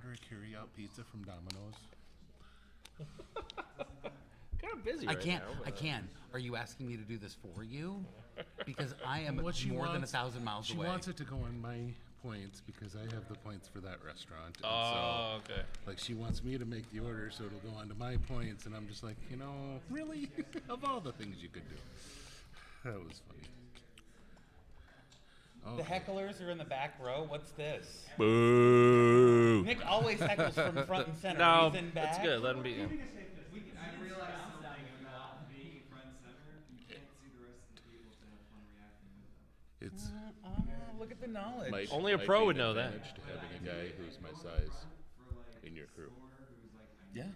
order a carry-out pizza from Domino's? Kind of busy. I right can't. now, I can. Are you asking me to do this for you? Because I am What she more than wants- 1,000 miles away. She wants it to go on my points because I have the points for that restaurant. And Oh, okay. like she wants me to make the order so it'll go onto my points, and I'm just like, really? Of all the things you could do. That was funny. The hecklers are in the back row. What's this? Boo. Nick always heckles from front and center. No, He's in back. that's good. Let him be. I realized something about being front and center. You can't see the rest of the people to have fun reacting with them. It's Look at the knowledge. might- Only a might pro be would an know that. advantage to having a guy who's my size in your crew. Yeah.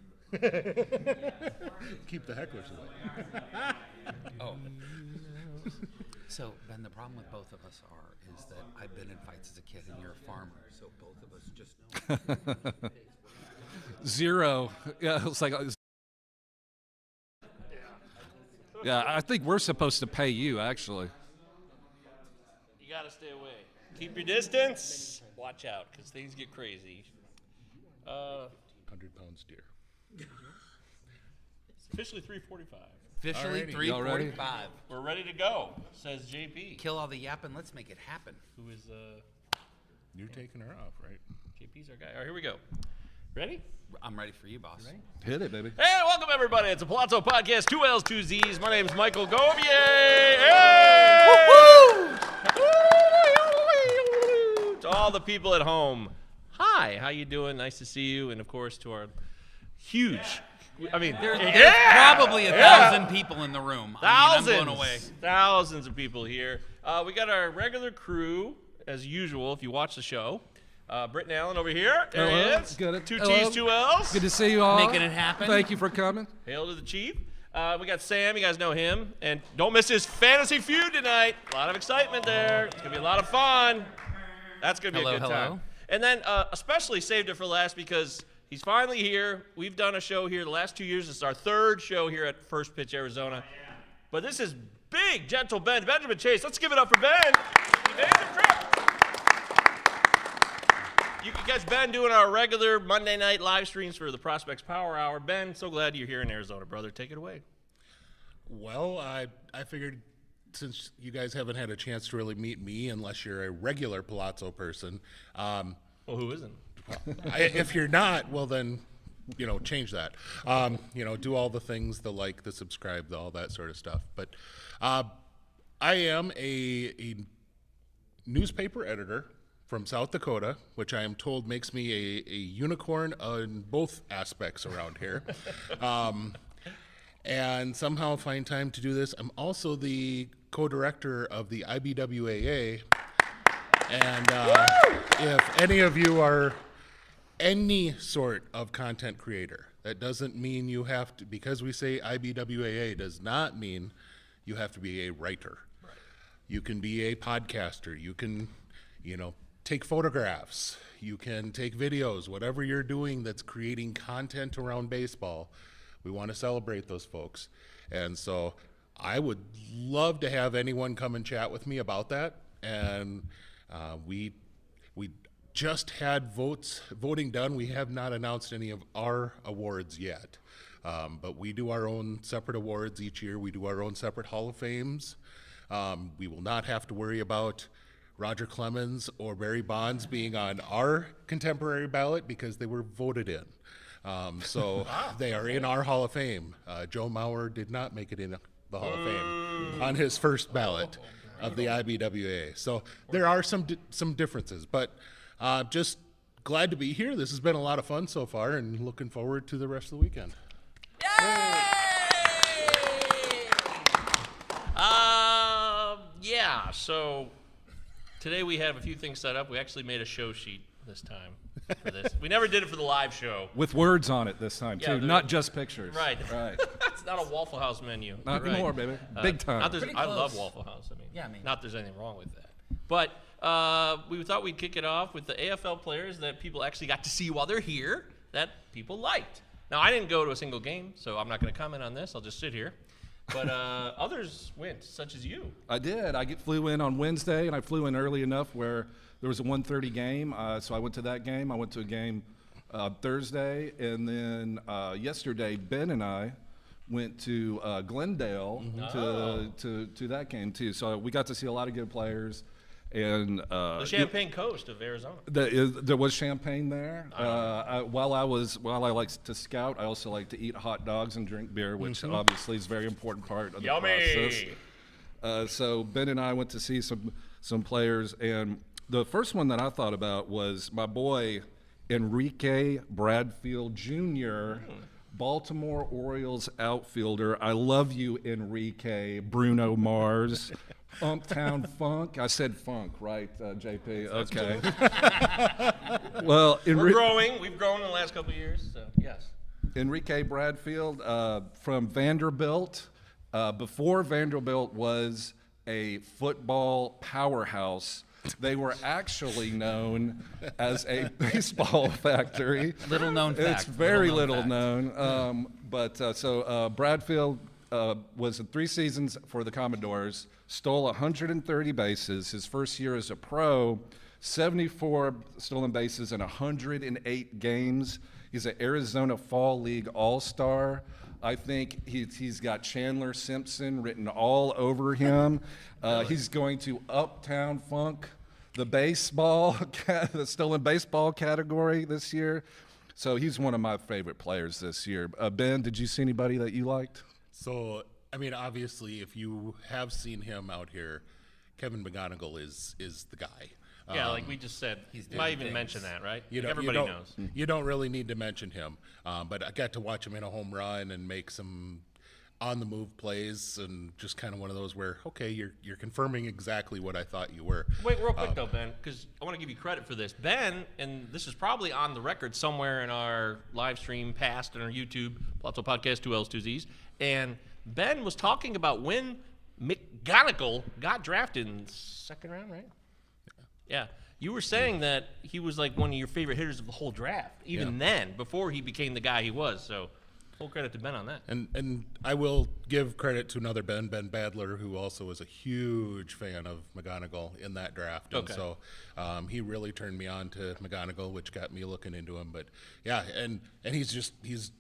Keep the hecklers away. Oh. So, Ben, the problem with both of us is that I've been in fights as a kid and you're a farmer, so both of us just... Zero. Yeah, it's like... Yeah, I think we're supposed to pay you, actually. You got to stay away. Keep your distance. Watch out, because things get crazy. 100 pounds deer. It's officially 3:45. Officially Alrighty. Y'all ready? 3:45. We're ready to go, says JP. Kill all the yapping, let's make it happen. Who is You're taking her off, right? JP's our guy. All right, here we go. Ready? I'm ready for you, boss. Hit it, baby. Hey, welcome everybody. It's a Pallazzo podcast. 2 L's, 2 Z's. My name's Michael Gobier. Hey! Woo-hoo! To all the people at home, hi. How you doing? Nice to see you. And of course, to our huge. I mean, There's yeah! probably 1,000 people in the room. Thousands, I mean, I'm blown away. thousands of people here. We got our regular crew, as usual, if you watch the show. Britt and Allen over here. There he Hello. is. Good. 2 Hello. T's, 2 L's. Good to see you all. Making it happen. Thank you for coming. Hail to the chief. We got Sam. You guys know him. And don't miss his fantasy feud tonight. A lot of excitement there. It's going to be a lot of fun. That's going to be a good time. And then especially saved it for last because he's finally here. We've done a show here the last 2 years. This is our third show here at First Pitch, Arizona. But this is big, gentle Ben, Benjamin Chase. Let's give it up for Ben. You guys, Ben, doing our regular Monday night live streams for the Prospects Power Hour. Ben, so glad you're here in Arizona, brother. Take it away. Well, I figured since you guys haven't had a chance to really meet me unless you're a regular Pallazzo person, Well, who isn't? if you're not, well then, change that. Do all the things, the like, the subscribe, all that sort of stuff. But I am a newspaper editor from South Dakota, which I am told makes me a unicorn in both aspects around here. And somehow find time to do this. I'm also the co-director of the IBWAA. And if any of you are any sort of content creator, that doesn't mean you have to, because we say IBWAA does not mean you have to be a writer. Right. You can be a podcaster. You can, take photographs, you can take videos, whatever you're doing that's creating content around baseball. We want to celebrate those folks. And so I would love to have anyone come and chat with me about that. And we just had voting done. We have not announced any of our awards yet. But we do our own separate awards each year. We do our own separate Hall of Fames. We will not have to worry about Roger Clemens or Barry Bonds being on our contemporary ballot because they were voted in. So they are in our Hall of Fame. Joe Mauer did not make it in the Hall of Fame on his first ballot of the IBWA. So there are some differences, but just glad to be here. This has been a lot of fun so far and looking forward to the rest of the weekend. Yeah, so today we have a few things set up. We actually made a show sheet this time for this. We never did it for the live show. With words on it this time, Yeah, too. Not just pictures. Right. Right. It's not a Waffle House menu. Not Right. anymore, baby. Big time. I love Waffle House. Not there's anything wrong with that. But we thought we'd kick it off with the AFL players that people actually got to see while they're here that people liked. Now, I didn't go to a single game, so I'm not going to comment on this. I'll just sit here. But others went, such as you. I did. I flew in on Wednesday, and I flew in early enough where there was a 1:30 game. So I went to that game. I went to a game Thursday, and then yesterday Ben and I went to Glendale to that game too. So we got to see a lot of good players. And The Champaign Coast of Arizona. there was champagne there. While I like to scout, I also like to eat hot dogs and drink beer, which obviously is a very important part of the process. So Ben and I went to see some players, and the first one that I thought about was my boy Enrique Bradfield Jr., Baltimore Orioles outfielder. I love you, Enrique. Bruno Mars. Uptown Funk. I said funk, right, JP? Okay. Well, We're growing. We've grown in the last couple of years, so yes. Enrique Bradfield from Vanderbilt. Before Vanderbilt was a football powerhouse, they were actually known as a baseball factory. Little known fact. It's very little known. So Bradfield was in 3 seasons for the Commodores, stole 130 bases. His first year as a pro, 74 stolen bases in 108 games. He's an Arizona Fall League All-Star. I think he's got Chandler Simpson written all over him. He's going to Uptown Funk, the the stolen baseball category this year. So he's one of my favorite players this year. Ben, did you see anybody that you liked? So, I mean, obviously, if you have seen him out here, Kevin McGonigal is the guy. Yeah, like we just said. You might even mention that, right? Everybody knows. You don't really need to mention him. But I got to watch him in a home run and make some on-the-move plays, and just kind of one of those where, okay, you're confirming exactly what I thought you were. Wait, real quick though, Ben, because I want to give you credit for this. Ben, and this is probably on the record somewhere in our live stream past and our YouTube, Pallazzo Podcast, 2 L's, 2 Z's, and Ben was talking about when McGonigal got drafted in the 2nd round, right? Yeah. You were saying that he was like one of your favorite hitters of the whole draft, even then, before he became the guy he was. So full credit to Ben on that. And I will give credit to another Ben Badler, who also was a huge fan of McGonigal in that draft. Okay. And so he really turned me on to McGonigal, which got me looking into him. But yeah, and he's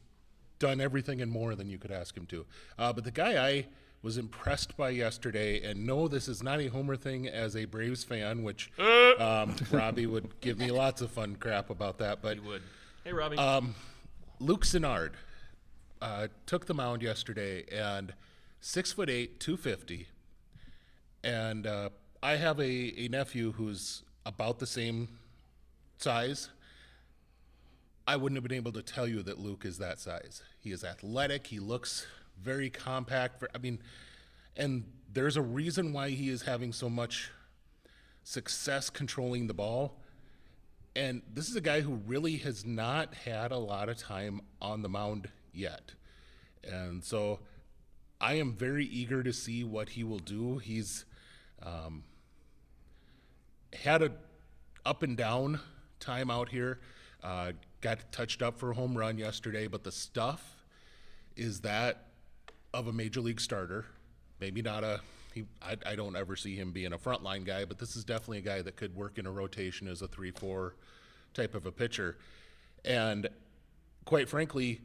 done everything and more than you could ask him to. But the guy I was impressed by yesterday, and no, this is not a homer thing as a Braves fan, which Robbie would give me lots of fun crap about that. But He would. Hey, Robbie. Luke Sinnard took the mound yesterday, and 6'8", 250. And I have a nephew who's about the same size. I wouldn't have been able to tell you that Luke is that size. He is athletic. He looks very compact. And there's a reason why he is having so much success controlling the ball. And this is a guy who really has not had a lot of time on the mound yet. And so I am very eager to see what he will do. He's had a up and down time out here. Got touched up for a home run yesterday, but the stuff is that of a major league starter. Maybe not I don't ever see him being a frontline guy, but this is definitely a guy that could work in a rotation as a 3-4 type of a pitcher. And quite frankly,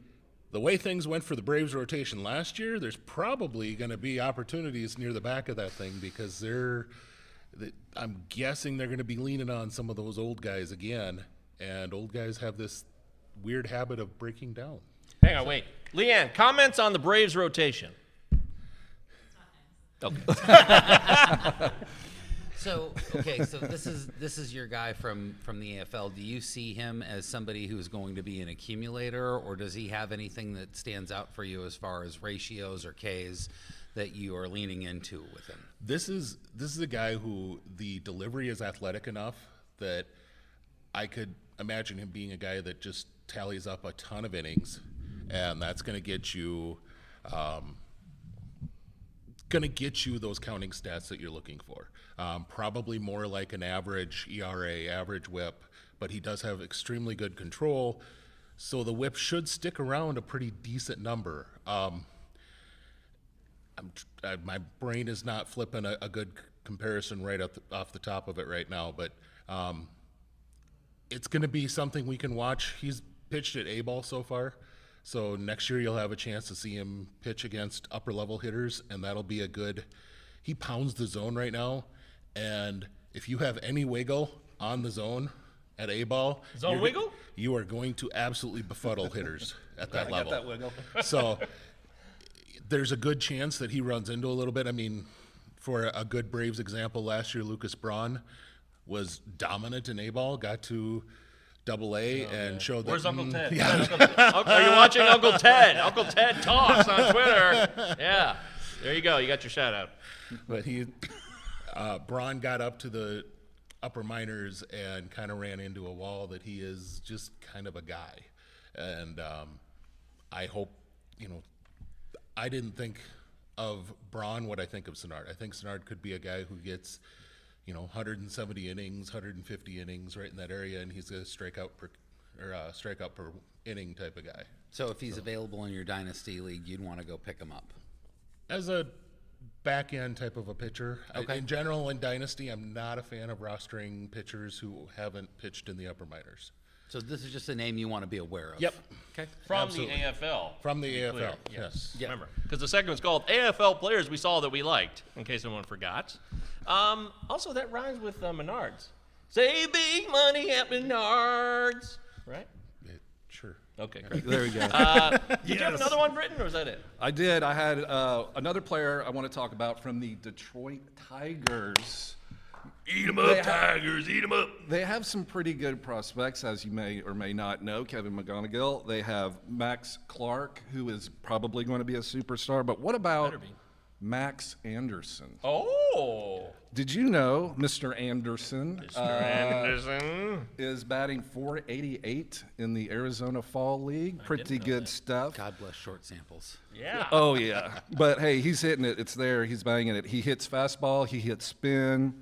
the way things went for the Braves rotation last year, there's probably going to be opportunities near the back of that thing, because I'm guessing they're going to be leaning on some of those old guys again, and old guys have this weird habit of breaking down. Hang on, wait. Leanne, comments on the Braves rotation. Okay. So this is your guy from the AFL. Do you see him as somebody who's going to be an accumulator, or does he have anything that stands out for you as far as ratios or Ks that you are leaning into with him? This is a guy who the delivery is athletic enough that I could imagine him being a guy that just tallies up a ton of innings, and that's going to get you those counting stats that you're looking for. Probably more like an average ERA, average WHIP, but he does have extremely good control, so the WHIP should stick around a pretty decent number. My brain is not flipping a good comparison right off the top of it right now, but it's going to be something we can watch. He's pitched at A-ball so far. So next year you'll have a chance to see him pitch against upper-level hitters, and that'll be a good – he pounds the zone right now, and if you have any wiggle on the zone at A-ball – Zone wiggle? You are going to absolutely befuddle hitters at that level. Got that wiggle. So there's a good chance that he runs into a little bit. I mean, for a good Braves example, last year Lucas Braun was dominant in A-ball, got to Double-A and showed that. Where's Uncle Ted? Yeah. Are you watching Uncle Ted? Uncle Ted Talks on Twitter. Yeah. There you go. You got your shout out. But Braun got up to the upper minors and kind of ran into a wall that he is just kind of a guy. And I hope, I didn't think of Braun what I think of Sennard. I think Sennard could be a guy who gets, 170 innings, 150 innings right in that area, and he's a strikeout per inning type of guy. So if he's available in your dynasty league, you'd want to go pick him up. As a back end type of a pitcher, Okay. in general in dynasty, I'm not a fan of rostering pitchers who haven't pitched in the upper minors. So this is just a name you want to be aware of. Yep. Okay. From Absolutely. the AFL. From the to be AFL, clear. yes. Yeah. Remember, because the segment's called AFL Players We Saw That We Liked, in case anyone forgot. Also, that rhymes with Menards. Save big money at Menards. Right? Sure. Okay, great. There we go. Did you have another one, Britton, or was that it? I did. I had another player I want to talk about from the Detroit Tigers. Eat 'em up, Tigers. Eat 'em up. They have some pretty good prospects, as you may or may not know. Kevin McGonigal. They have Max Clark, who is probably going to be a superstar. But what about Better be. Max Anderson? Oh. Did you know Mr. Anderson Anderson. is batting .488 in the Arizona Fall League? Pretty good stuff. God bless short samples. Yeah. Oh, yeah. But, hey, he's hitting it. It's there. He's banging it. He hits fastball. He hits spin.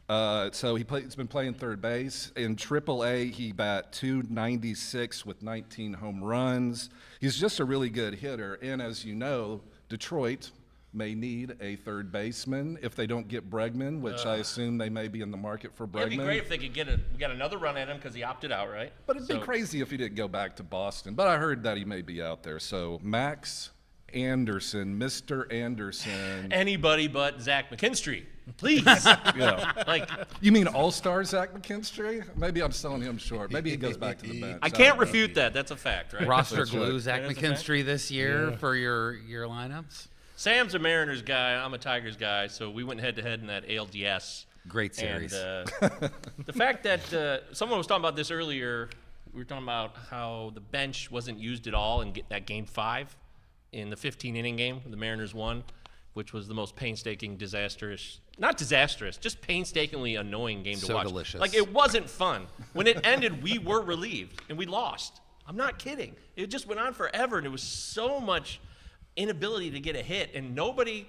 So he's been playing third base. In AAA, he bat .296 with 19 home runs. He's just a really good hitter. And as you know, Detroit may need a third baseman if they don't get Bregman, which I assume they may be in the market for Bregman. It'd be great if they could get another run at him because he opted out, right? But it'd be crazy if he didn't go back to Boston. But I heard that he may be out there. So Max Anderson, Mr. Anderson. Anybody but Zach McKinstry, please. Yeah. Like, You mean All-Star Zach McKinstry? Maybe I'm selling him short. Maybe he goes back to the bench. I can't refute that. That's a fact, right? Roster That's glue right. Zach That is a fact. McKinstry this year for your lineups. Sam's a Mariners guy. I'm a Tigers guy. So we went head-to-head in that ALDS. Great series. And the fact that someone was talking about this earlier, we were talking about how the bench wasn't used at all in that Game 5 in the 15-inning game the Mariners won, which was the most painstaking, just painstakingly annoying game to So watch. delicious. Like, it wasn't fun. When it ended, we were relieved, and we lost. I'm not kidding. It just went on forever, and it was so much inability to get a hit, and nobody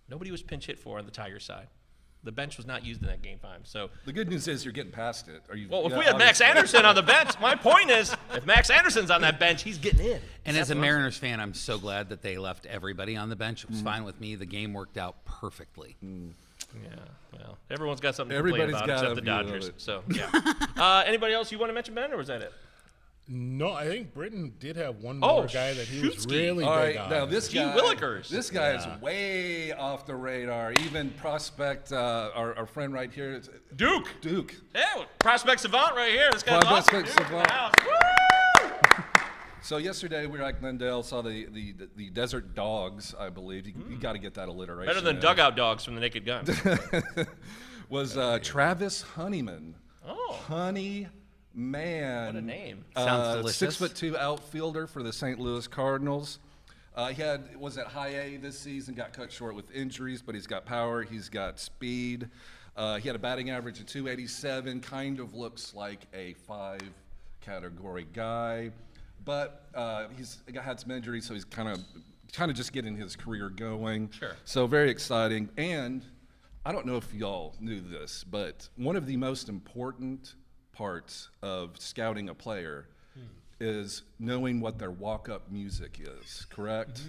was pinch hit for on the Tigers side. The bench was not used in that Game 5. So, The good news is you're getting past it. well, if we had Max Anderson on the bench, my point is, if Max Anderson's on that bench, he's getting in. And That's as a what I'm Mariners fan, I'm so glad that they left everybody on the bench. It was fine with me. The game worked out perfectly. saying. Yeah, well, everyone's got something to Everybody's complain about got except a the view of Dodgers. it. So, yeah. Anybody else you want to mention, Ben, or was that it? No, I think Britain did have one Oh, more guy that he was Shootsky. really All big right, on. now this Gee guy, Willikers. This guy is way off the radar. Even prospect, our friend right here, is Duke. Duke. Yeah, prospect savant right here. This guy's awesome. Prospect Duke in the savant. house. Woo! So yesterday we were at Glendale, saw the Desert Dogs, I believe. You got to get that alliteration. Better than in. dugout dogs from the Naked Gun. Was Travis Honeyman. Oh, Honey Man. what a name. Sounds delicious. 6'2" outfielder for the St. Louis Cardinals. Was at high A this season, got cut short with injuries, but he's got power, he's got speed. He had a batting average of .287, kind of looks like a 5-category guy, but he's had some injuries, so he's kind of just getting his career going. Sure. So very exciting. And I don't know if y'all knew this, but one of the most important parts of scouting a player is knowing what their walk-up music is, correct?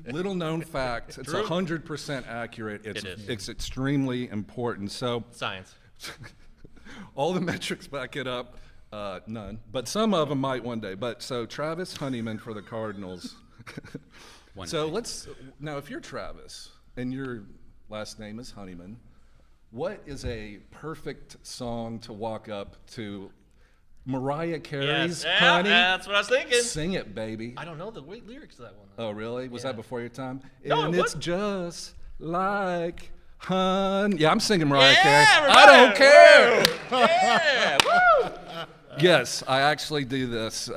Little known fact, it's True. 100% accurate. It is. It's extremely important. So Science. all the metrics back it up. None, but some of them might one day. But so Travis Honeyman for the Cardinals. So now if you're Travis and your last name is Honeyman, what is a perfect song to walk up to? Mariah Carey's Yes. Honey? That's what I was thinking. Sing it, baby. I don't know the lyrics to that one. Oh, really? Was that before your time? No, and it it's wasn't. just like honey. Yeah, I'm singing Mariah Yeah, Carey. everybody. I don't care. Yeah, woo! Yes, I actually do this on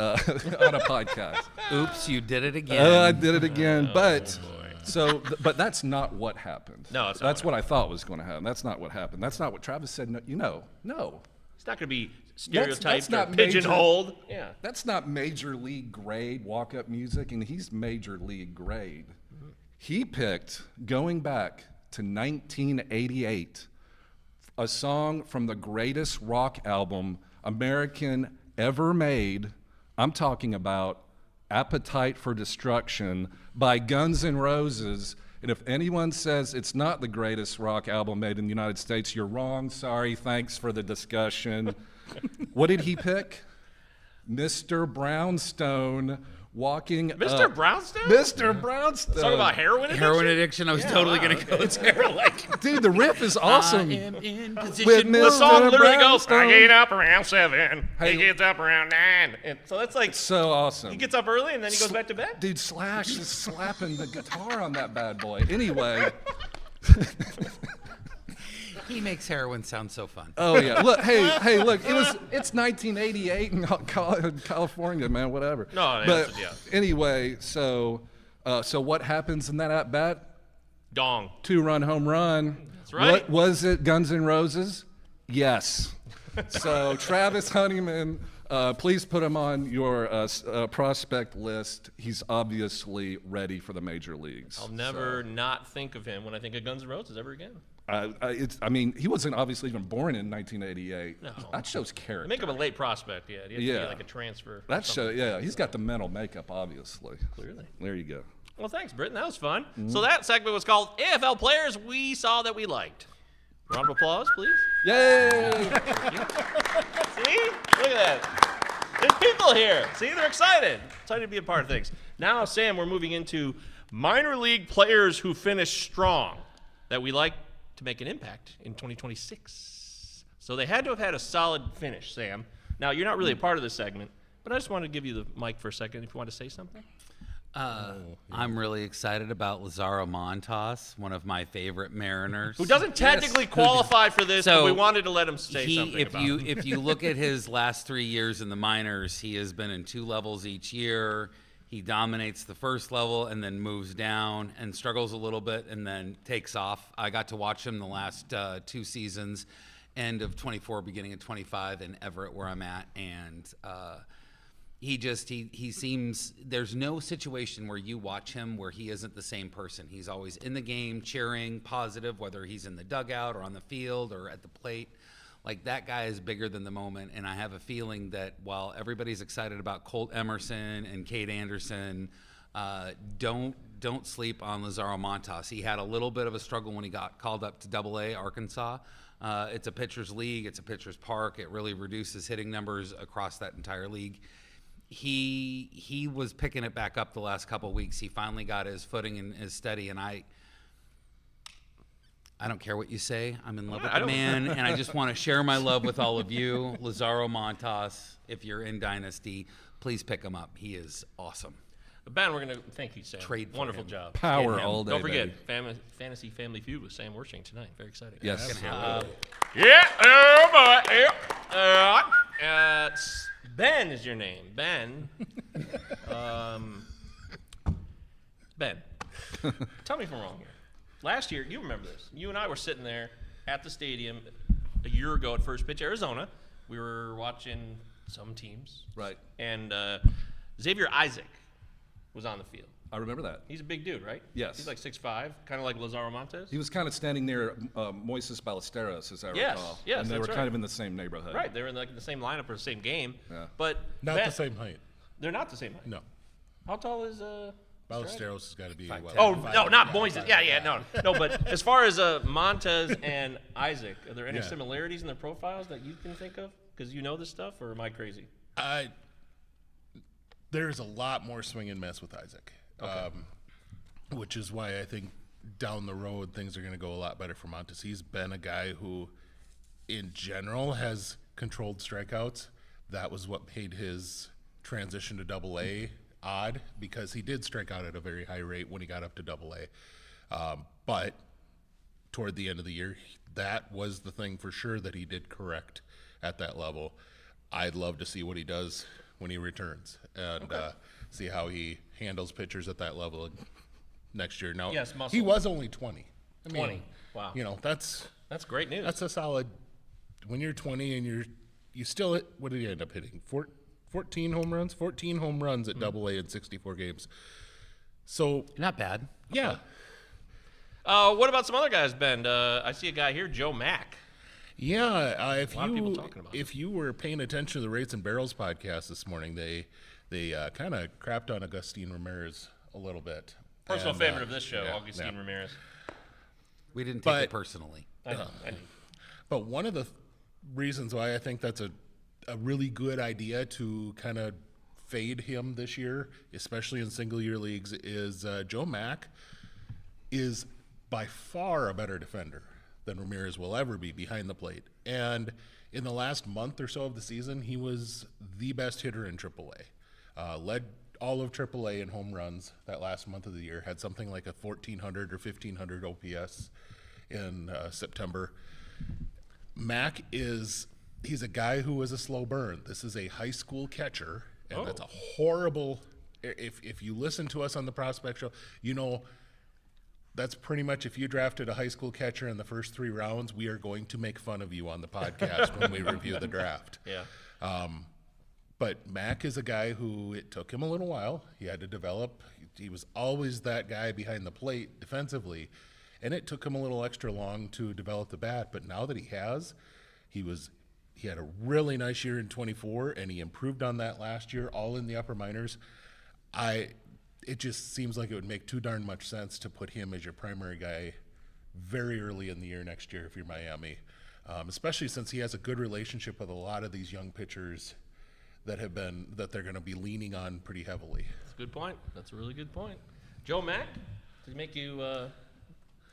a podcast. Oops, you did it again. I did it again, but but that's not what happened. No, it's not that's what I thought was going to happen. That's not what happened. That's not what Travis said. No, no. It's not going to be stereotyped or not major. pigeonholed. Yeah. That's not major league grade walk-up music, and he's major league grade. He picked, going back to 1988, a song from the greatest rock album American ever made. I'm talking about Appetite for Destruction by Guns N' Roses. And if anyone says it's not the greatest rock album made in the United States, you're wrong. Sorry, thanks for the discussion. What did he pick? Mr. Brownstone walking Mr. Brownstone? Mr. Brownstone. Talking about heroin addiction? Heroin addiction. I was totally going to go there. Like, Dude, the riff is awesome. I am in With position. Mr. The song literally goes, I Brownstone. get up around 7, Hey. he gets up around 9. And so that's like, So awesome. he gets up early and then he goes back to bed? Dude, Slash is slapping the guitar on that bad boy. Anyway. He makes heroin sound so fun. Oh yeah. Look, hey, look. It's 1988 in California, man. Whatever. No, but yeah. anyway, so what happens in that at bat? Dong. 2-run home run. That's right. What was it? Guns N' Roses? Yes. So Travis Honeyman, please put him on your prospect list. He's obviously ready for the major leagues. I'll never not think of him when I think of Guns N' Roses ever again. I mean, he wasn't obviously even born in 1988. No. That shows character. Make him a late prospect, yeah. He has to Yeah. be like a transfer. That show, yeah, he's got the mental makeup, obviously. Clearly. There you go. Well, thanks, Britton. That was fun. So that segment was called AFL Players We Saw That We Liked. Round of applause, please. Yay! See? Look at that. There's people here. See, they're excited. Excited to be a part of things. Now, Sam, we're moving into minor league players who finished strong that we like to make an impact in 2026. So they had to have had a solid finish, Sam. Now, you're not really a part of this segment, but I just wanted to give you the mic for a second if you want to say something. I'm really excited about Lazaro Montas, one of my favorite Mariners. Who doesn't technically qualify for this, but So, we wanted to let him say something if about you it. if you look at his last 3 years in the minors, he has been in 2 levels each year. He dominates the first level and then moves down and struggles a little bit and then takes off. I got to watch him the last 2 seasons, end of 24, beginning of 25 in Everett, where I'm at, and he seems, there's no situation where you watch him where he isn't the same person. He's always in the game, cheering, positive, whether he's in the dugout or on the field or at the plate. Like, that guy is bigger than the moment, and I have a feeling that while everybody's excited about Colt Emerson and Cade Anderson, don't sleep on Lazaro Montas. He had a little bit of a struggle when he got called up to AA Arkansas. It's a pitcher's league. It's a pitcher's park. It really reduces hitting numbers across that entire league. He was picking it back up the last couple of weeks. He finally got his footing and his steady, and I don't care what you say. I'm in love with the man, and I just want to share my love with all of you. Lazaro Montas, if you're in Dynasty, please pick him up. He is awesome. Ben, we're going to thank you, Sam. Trade for Wonderful him. job. Power And him. all day. Don't forget, baby. Fantasy Family Feud with Sam Worshing tonight. Very exciting. Yes. Yeah, oh boy. Yeah. Ben is your name. Ben. Ben. Tell me if I'm wrong here. Last year, you remember this. You and I were sitting there at the stadium a year ago at First Pitch, Arizona. We were watching some teams. Right. And Xavier Isaac was on the field. I remember that. He's a big dude, right? Yes. He's like 6'5", kind of like Lazaro Montes. He was kind of standing near Moises Ballesteros, as I Yes, recall. yes, And they that's were right. kind of in the same neighborhood. Right, they were in like the same lineup or the same game. Yeah. But Not Ben- the same height. They're not the same height. No. How tall is Ballesteros has got to be. what, Oh, five- no, not yeah, Moises. five- Yeah, no. But as far as Montez and Isaac, are there any Yeah. similarities in their profiles that you can think of? Because you know this stuff, or am I crazy? There's a lot more swing and miss with Isaac, which is why I think down the road things are going to go a lot better for Montes. He's been a guy who, in general, has controlled strikeouts. That was what made his transition to Double-A odd, because he did strike out at a very high rate when he got up to Double-A. But toward the end of the year, that was the thing for sure that he did correct at that level. I'd love to see what he does when he returns and see how he handles pitchers at that level next year. Now, Yes, muscle. he was only 20. I mean, 20. Wow. You know, that's great news. a solid. When you're 20 and you still hit, what did he end up hitting? 14 home runs? 14 home runs at Double-A in 64 games. So, Not bad. yeah. What about some other guys, Ben? I see a guy here, Joe Mack. Yeah, if lot of people talking about if you were paying attention to the Rates and Barrels podcast this morning, they kind of crapped on Agustin Ramirez a little bit. Personal And, favorite of this show, yeah, Augustine yeah. Ramirez. We didn't take But- it personally. I know. But one of the reasons why I think that's a really good idea to kind of fade him this year, especially in single year leagues, is Joe Mack is by far a better defender than Ramirez will ever be behind the plate. And in the last month or so of the season, he was the best hitter in AAA. Led all of AAA in home runs that last month of the year, had something like a 1,400 or 1,500 OPS in September. Mack he's a guy who was a slow burn. This is a high school catcher, and that's a horrible, if you listen to us on the Prospect Show, you know, that's pretty much, if you drafted a high school catcher in the first 3 rounds, we are going to make fun of you on the podcast when we review the draft. Yeah. But Mack is a guy who, it took him a little while. He had to develop. He was always that guy behind the plate defensively, and it took him a little extra long to develop the bat. But now that he has, he had a really nice year in 24, and he improved on that last year, all in the upper minors. It just seems like it would make too darn much sense to put him as your primary guy very early in the year next year if you're Miami, especially since he has a good relationship with a lot of these young pitchers that they're going to be leaning on pretty heavily. That's a good point. That's a really good point. Joe Mack, does he make you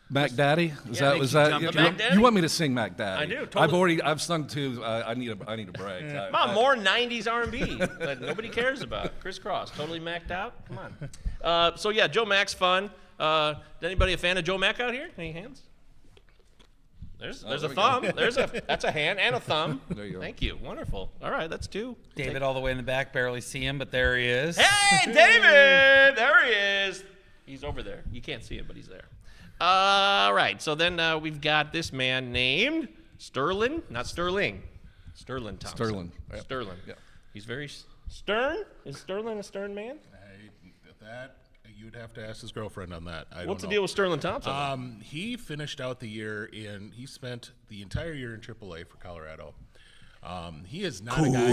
Mac Daddy? makes you jump you, up. Mac Daddy? you want me to sing Mac Daddy? I do, totally. I've sung 2. I need a break. Come on, more 90s R&B that nobody cares about. Chris Cross, totally macked out. Come on. So yeah, Joe Mack's fun. Is anybody a fan of Joe Mack out here? Any hands? There's a there we thumb. go. That's a hand and a thumb. There you go. Thank you. Wonderful. All right, that's 2. David all the way in the back, barely see him, but there he is. Hey, David! There he is. He's over there. You can't see him, but he's there. All right, so then we've got this man named Sterling, not Sterling, Sterling Thompson. Sterling. Yep. Sterling. Yep. He's very stern. Is Sterling a stern man? That you'd have to ask his girlfriend on that. I What's don't the know. deal with Sterling Thompson? He finished out the year he spent the entire year in AAA for Colorado. He is not a guy.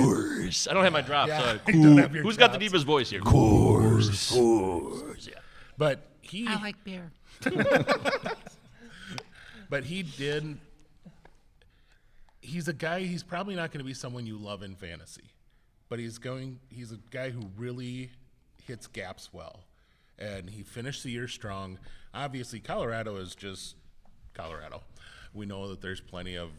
I don't have my drops. Yeah, so you don't have your who's got the drops. deepest voice here? Yeah. But he, I like beer. but he did. He's a guy. He's probably not going to be someone you love in fantasy, but he's a guy who really hits gaps well, and he finished the year strong. Obviously, Colorado is just Colorado. We know that there's plenty of.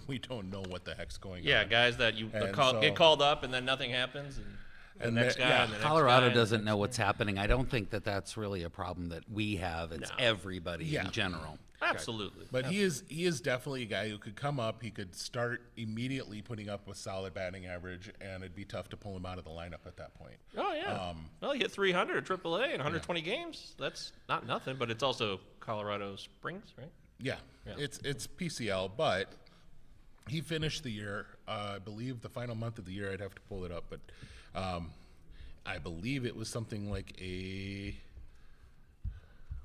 We don't know what the heck's going on. Yeah, guys that you And get called up and then nothing happens, and the next guy, and the next Colorado guy, doesn't know what's happening. I don't think that that's really a problem that we have. It's No. everybody Yeah. in general. Absolutely. But he is definitely a guy who could come up. He could start immediately putting up a solid batting average, and it'd be tough to pull him out of the lineup at that point. Oh yeah. Well, he hit 300 at AAA in 120 games. That's not nothing, but it's also Colorado Springs, right? Yeah, it's PCL, but he finished the year. I believe the final month of the year. I'd have to pull it up, but I believe it was something like a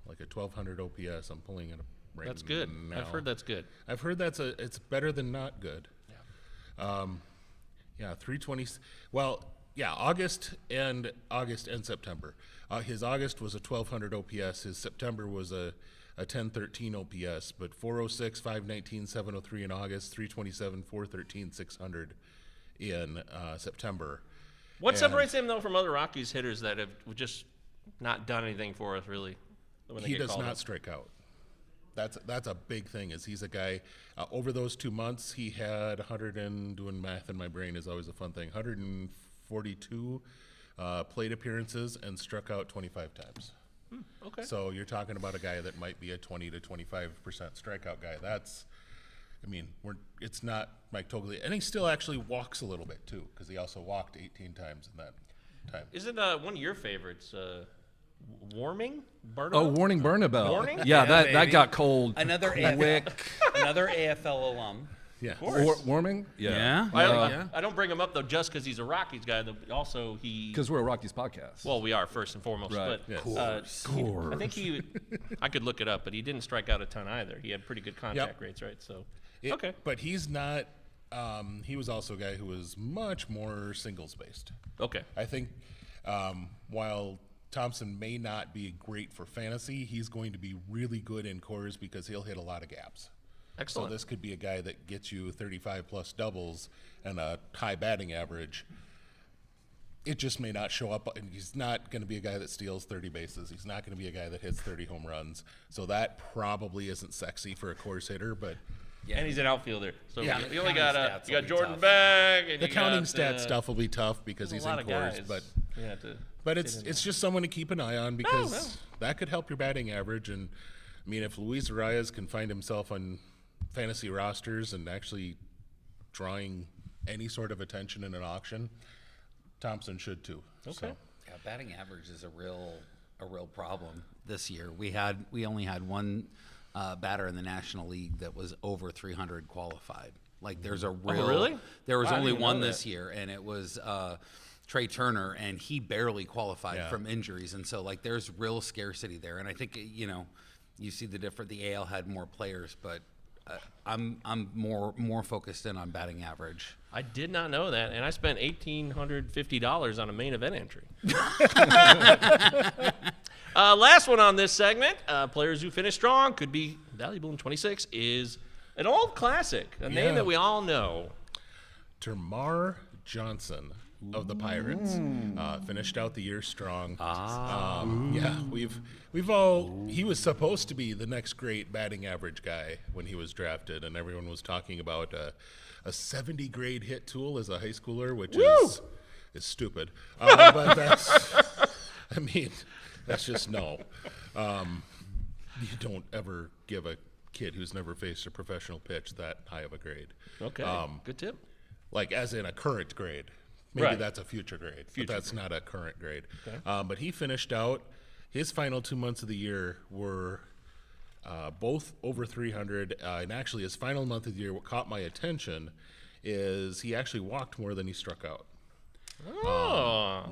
1,200 OPS. I'm pulling it up right now. That's good. I've heard that's good. I've heard it's better than not good. Yeah. 320. Well, yeah, August and September. His August was a 1,200 OPS. His September was a a 1013 OPS, but 406, 519, 703 in August, 327, 413, 600 in September. What And separates him though from other Rockies hitters that have just not done anything for us really? When they He get does called not up? strike out. That's a big thing. Is he's a guy over those 2 months he had 100 and doing math in my brain is always a fun thing. 142 plate appearances and struck out 25 times. Okay. So you're talking about a guy that might be a 20 to 25% strikeout guy. It's not Mike Toglia, and he still actually walks a little bit too, because he also walked 18 times in that time. Isn't one of your favorites Warming? Oh, Warning Bernabelle. Warning? Yeah, that baby. got cold. Another another AFL alum. Yeah. Warming? Yeah. I don't bring him up though just because he's a Rockies guy. Also, he Because we're a Rockies podcast. well, we are first and foremost. Right. But Yes. I think I could look it up, but he didn't strike out a ton either. He had pretty good contact rates, right? So okay. But he's not. He was also a guy who was much more singles based. Okay. I think while Thompson may not be great for fantasy, he's going to be really good in cores because he'll hit a lot of gaps. Excellent. So this could be a guy that gets you 35 plus doubles and a high batting average. It just may not show up, and he's not going to be a guy that steals 30 bases. He's not going to be a guy that hits 30 home runs. So that probably isn't sexy for a course hitter, but And he's an outfielder. So Yeah, you only counting got stats you will got be Jordan tough. Beck. And the you counting got, stat stuff will be tough because there's he's a lot in of cores. guys. You have to But fit it's in it's there. just someone to keep an eye on because that could help your batting average. And I mean, if Luis Arias can find himself on fantasy rosters and actually drawing any sort of attention in an auction, Thompson should too. Okay. So, Yeah, batting average is a real problem this year. We only had one batter in the National League that was over 300 qualified. Like there's a real really? There was I didn't only even know one that. this year, and it was Trey Turner, and he barely qualified Yeah. from injuries, and so like there's real scarcity there. And I think you see the difference. The AL had more players, but I'm more focused in on batting average. I did not know that, and I spent $1,850 on a main event entry. Last one on this segment, players who finish strong could be valuable in 26, is an old classic, a name that we all know. Termar Johnson of the Pirates finished out the year strong. Yeah, he was supposed to be the next great batting average guy when he was drafted, and everyone was talking about a 70 grade hit tool as a high schooler, which is stupid. But that's just no. You don't ever give a kid who's never faced a professional pitch that high of a grade. Okay, good tip. Like as in a current grade. Maybe Right. that's a future grade, but that's not a current grade. Okay. But he finished out, his final 2 months of the year were both over 300. And actually his final month of the year, what caught my attention is he actually walked more than he struck out.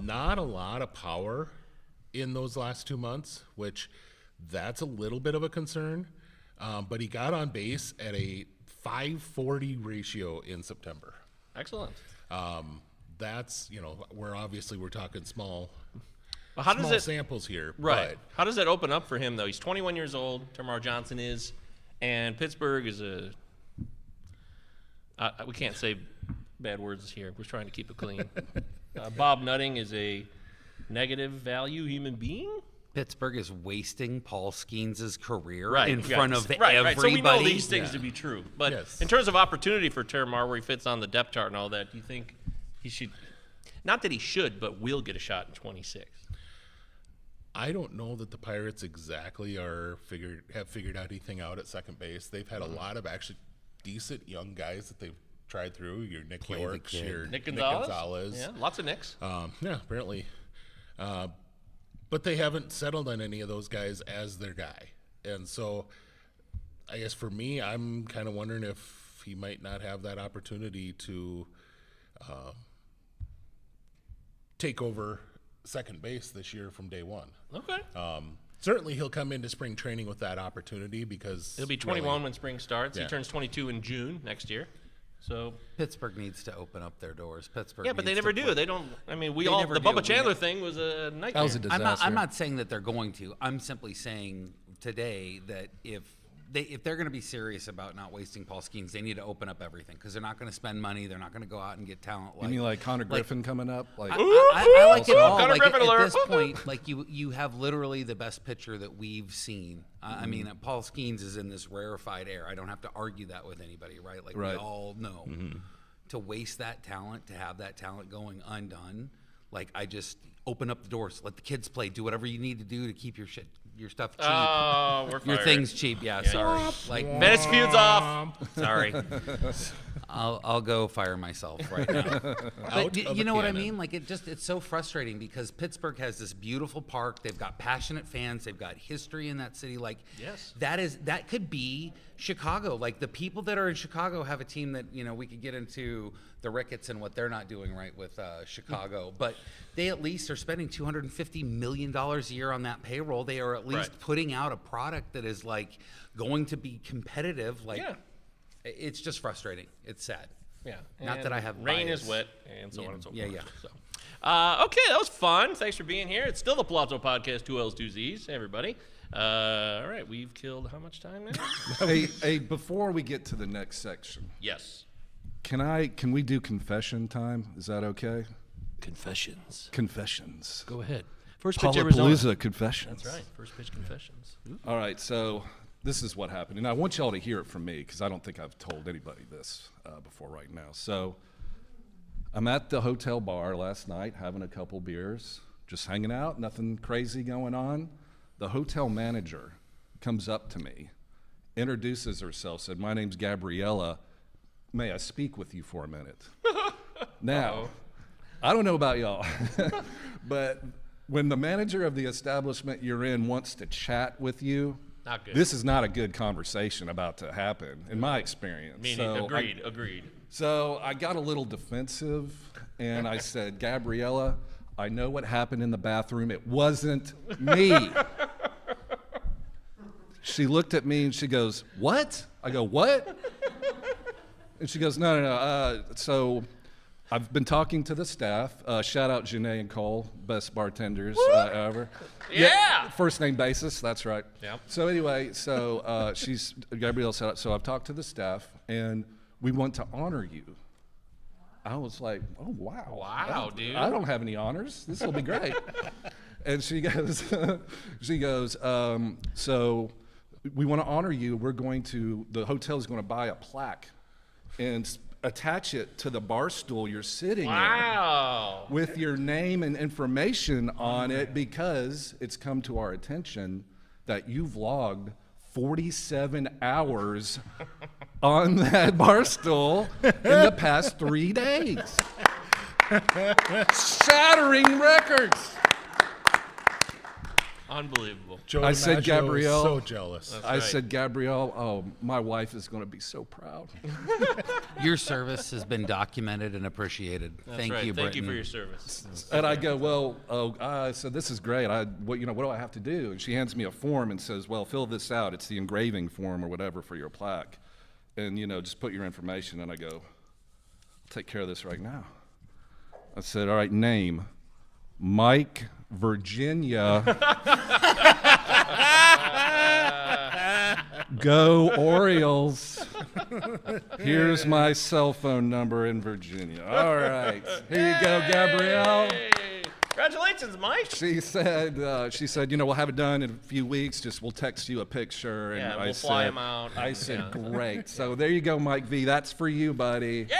Not a lot of power in those last 2 months, which that's a little bit of a concern. But he got on base at a 540 ratio in September. Excellent. That's, we're talking small Well, how does small it samples here. right? But How does that open up for him though? He's 21 years old. Termar Johnson is, and Pittsburgh is we can't say bad words here. We're trying to keep it clean. Bob Nutting is a negative value human being. Pittsburgh is wasting Paul Skeens' career Right, in front of right. everybody. So we know these things to be true. But Yes. in terms of opportunity for Termar, where he fits on the depth chart and all that, do you think he should? Not that he should, but will get a shot in 26. I don't know that the Pirates exactly have figured anything out at second base. They've had a lot of actually decent young guys that they've tried through. Your Nick Play the Yorks, kid. your Nick Gonzalez. Gonzalez. Yeah, lots of Nicks. Yeah, apparently. But they haven't settled on any of those guys as their guy. And so I guess for me, I'm kind of wondering if he might not have that opportunity to take over second base this year from day one. Okay. Certainly he'll come into spring training with that opportunity because He'll be 21 when spring starts. Yeah. He turns 22 in June next year. So Pittsburgh needs to open up their doors. Pittsburgh. yeah, but they needs never to do. play. They don't. I mean, They the never do. Bubba We Chandler ne- thing was a nightmare. That was a disaster. I'm not saying that they're going to. I'm simply saying today that if they're going to be serious about not wasting Paul Skeens, they need to open up everything because they're not going to spend money. They're not going to go out and get talent. You mean like Connor Griffin coming up? Like I like it all. Connor Like Griffin at alert. this point, like you have literally the best pitcher that we've seen. I mean, Paul Skeens is in this rarefied air. I don't have to argue that with anybody, right? Like we all know. To waste that talent, to have that talent going undone, like I just open up the doors, let the kids play, do whatever you need to do to keep your stuff cheap. Oh, we're Your fired. thing's cheap, sorry. Like Fantasy Feud's off. sorry. I'll go fire myself right now. But you know what I mean? Like it's so frustrating because Pittsburgh has this beautiful park. They've got passionate fans. They've got history in that city. Like Yes. that could be Chicago. Like the people that are in Chicago have a team that, we could get into the Ricketts and what they're not doing right with Chicago, but they at least are spending $250 million a year on that payroll. They are at least putting out a product that is like going to be competitive. Like it's just frustrating. It's sad. Yeah. Not that I have rain bias. is wet and so on and so forth. Yeah. So, okay, that was fun. Thanks for being here. It's still the Pallazzo Podcast, 2 L's, 2 Z's. Hey, everybody. All right, we've killed how much time now? hey, before we get to the next section, Yes. can we do confession time? Is that okay? Confessions. Confessions. Go ahead. First pitch Arizona. Pallapalooza confessions. That's right. First pitch confessions. All right, so this is what happened, and I want y'all to hear it from me because I don't think I've told anybody this before right now. So I'm at the hotel bar last night having a couple beers, just hanging out, nothing crazy going on. The hotel manager comes up to me, introduces herself, said, "My name's Gabriella. May I speak with you for a minute?" Now, I don't know about y'all, but when the manager of the establishment you're in wants to chat with you, Not good. this is not a good conversation about to happen, in my experience. Agreed. So I got a little defensive, and I said, "Gabriella, I know what happened in the bathroom. It wasn't me." She looked at me and she goes, "What?" I go, "What?" And she goes, No. So I've been talking to the staff. Shout out Janae and Cole, best bartenders ever. Yeah! First name basis, that's right. Yep. So anyway, Gabrielle said, so I've talked to the staff, and we want to honor you. I was like, oh, wow. Wow, dude. I don't have any honors. This will be great. And she goes, so we want to honor you. The hotel is going to buy a plaque and attach it to the bar stool you're sitting Wow. in with your name and information on it, because it's come to our attention that you've logged 47 hours on that bar stool in the past 3 days. Shattering records. Unbelievable. Joe I said, DiMaggio is Gabrielle, so jealous. I said, Gabrielle, oh, my wife is going to be so proud. Your service has been documented and appreciated. Thank you, Thank you Brittany. for your service. And I go, well, I said, this is great. What do I have to do? And she hands me a form and says, well, fill this out. It's the engraving form or whatever for your plaque. And, just put your information. And I go, I'll take care of this right now. I said, all right, name, Mike, Virginia. Go Orioles. Here's my cell phone number in Virginia. All right. Here you go, Gabrielle. Hey. Congratulations, Mike. She said, we'll have it done in a few weeks. We'll text you a picture. And Yeah, we'll fly him out. I said, Yeah. great. So there you go, Mike V. That's for you, buddy. Yeah.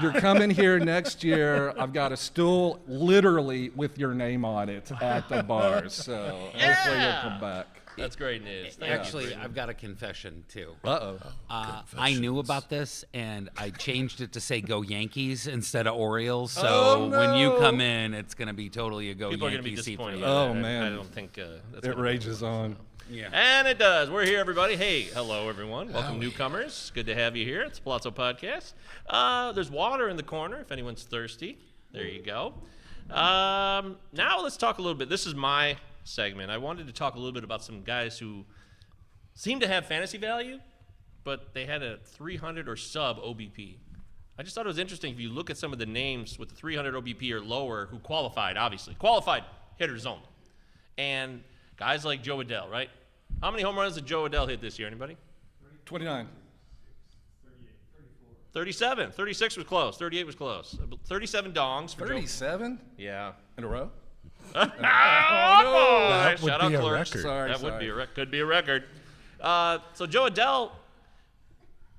You're coming here next year. I've got a stool literally with your name on it at the bar. So hopefully you'll come back. That's great news. Thank Actually, I've got a confession too. Uh-oh. I knew about this, and I changed it to say "Go Yankees" instead of Orioles. So Oh, when you no. come in, it's going to be totally a "Go People are going to be Yankees" seat for disappointed. you. by Oh, that. man. I don't think that's It gonna rages on. Yeah. And it does. We're here, everybody. Hey, hello, everyone. Welcome, newcomers. Good to have you here. It's the Pallazzo Podcast. There's water in the corner if anyone's thirsty. There you go. Now let's talk a little bit. This is my segment. I wanted to talk a little bit about some guys who seem to have fantasy value, but they had a 300 or sub OBP. I just thought it was interesting if you look at some of the names with the 300 OBP or lower who qualified, obviously. Qualified hitters only. And guys like Joe Adell, right? How many home runs did Joe Adell hit this year? Anybody? 29. 37. 36 was close. 38 was close. 37 dongs for Joe. 37 Yeah. in a row? Oh, boy. That would Shout out be a clerks. record. Sorry, That would sorry. be could be a record. So Joe Adell,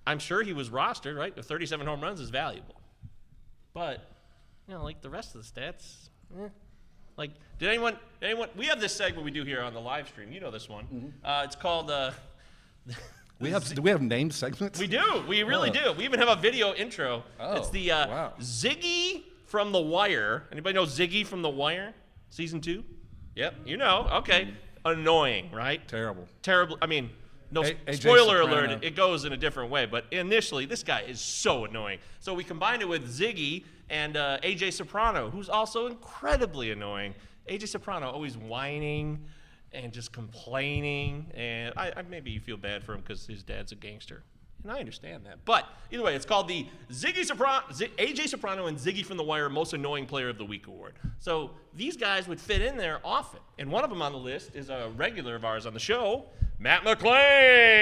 I'm sure he was rostered, right? If 37 home runs is valuable. But, like the rest of the stats, Like, did anyone, we have this segment we do here on the live stream. You know this one. It's called, do we have named segments? we do. We really do. We even have a video intro. Oh, It's the wow. Ziggy from The Wire. Anybody know Ziggy from The Wire? Season 2? Yep, you know. Okay. Annoying, right? Terrible. Terrible. I mean, no AJ spoiler Soprano. alert. It goes in a different way. But initially, this guy is so annoying. So we combined it with Ziggy and AJ Soprano, who's also incredibly annoying. AJ Soprano always whining and just complaining. And I maybe you feel bad for him because his dad's a gangster. And I understand that. But either way, it's called the AJ Soprano and Ziggy from The Wire Most Annoying Player of the Week Award. So these guys would fit in there often. And one of them on the list is a regular of ours on the show, Matt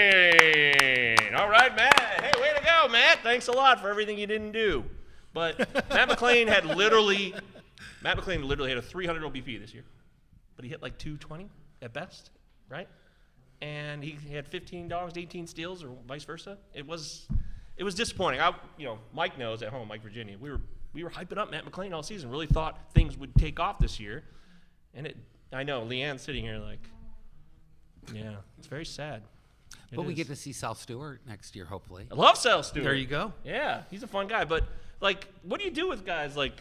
McClain. All right, Matt. Hey, way to go, Matt. Thanks a lot for everything you didn't do. But Matt McClain literally had a 300 OBP this year. But he hit like 220 at best, right? And he had 15 dogs, 18 steals, or vice versa. It was disappointing. Mike knows at home, Mike Virginia. We were hyping up Matt McClain all season. Really thought things would take off this year, and I know Leanne's sitting here like, yeah, it's very sad. But we get to see Sal Stewart next year, hopefully. I love Sal Stewart. There you go. Yeah, he's a fun guy. But like, what do you do with guys like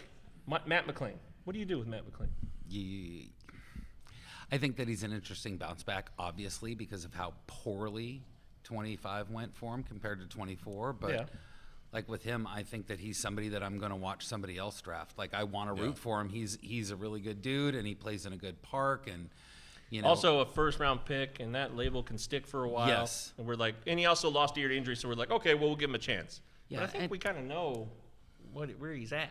Matt McClain? What do you do with Matt McClain? I think that he's an interesting bounce back, obviously, because of how poorly 25 went for him compared to 24. But Yeah. like with him, I think that he's somebody that I'm going to watch somebody else draft. Like I want to root for him. He's a really good dude, and he plays in a good park, and Also a first-round pick, and that label can stick for a while. Yes. And he also lost a year to injury, so we're like, okay, well, we'll give him a chance. Yeah, But I think and- we kind of know where he's at.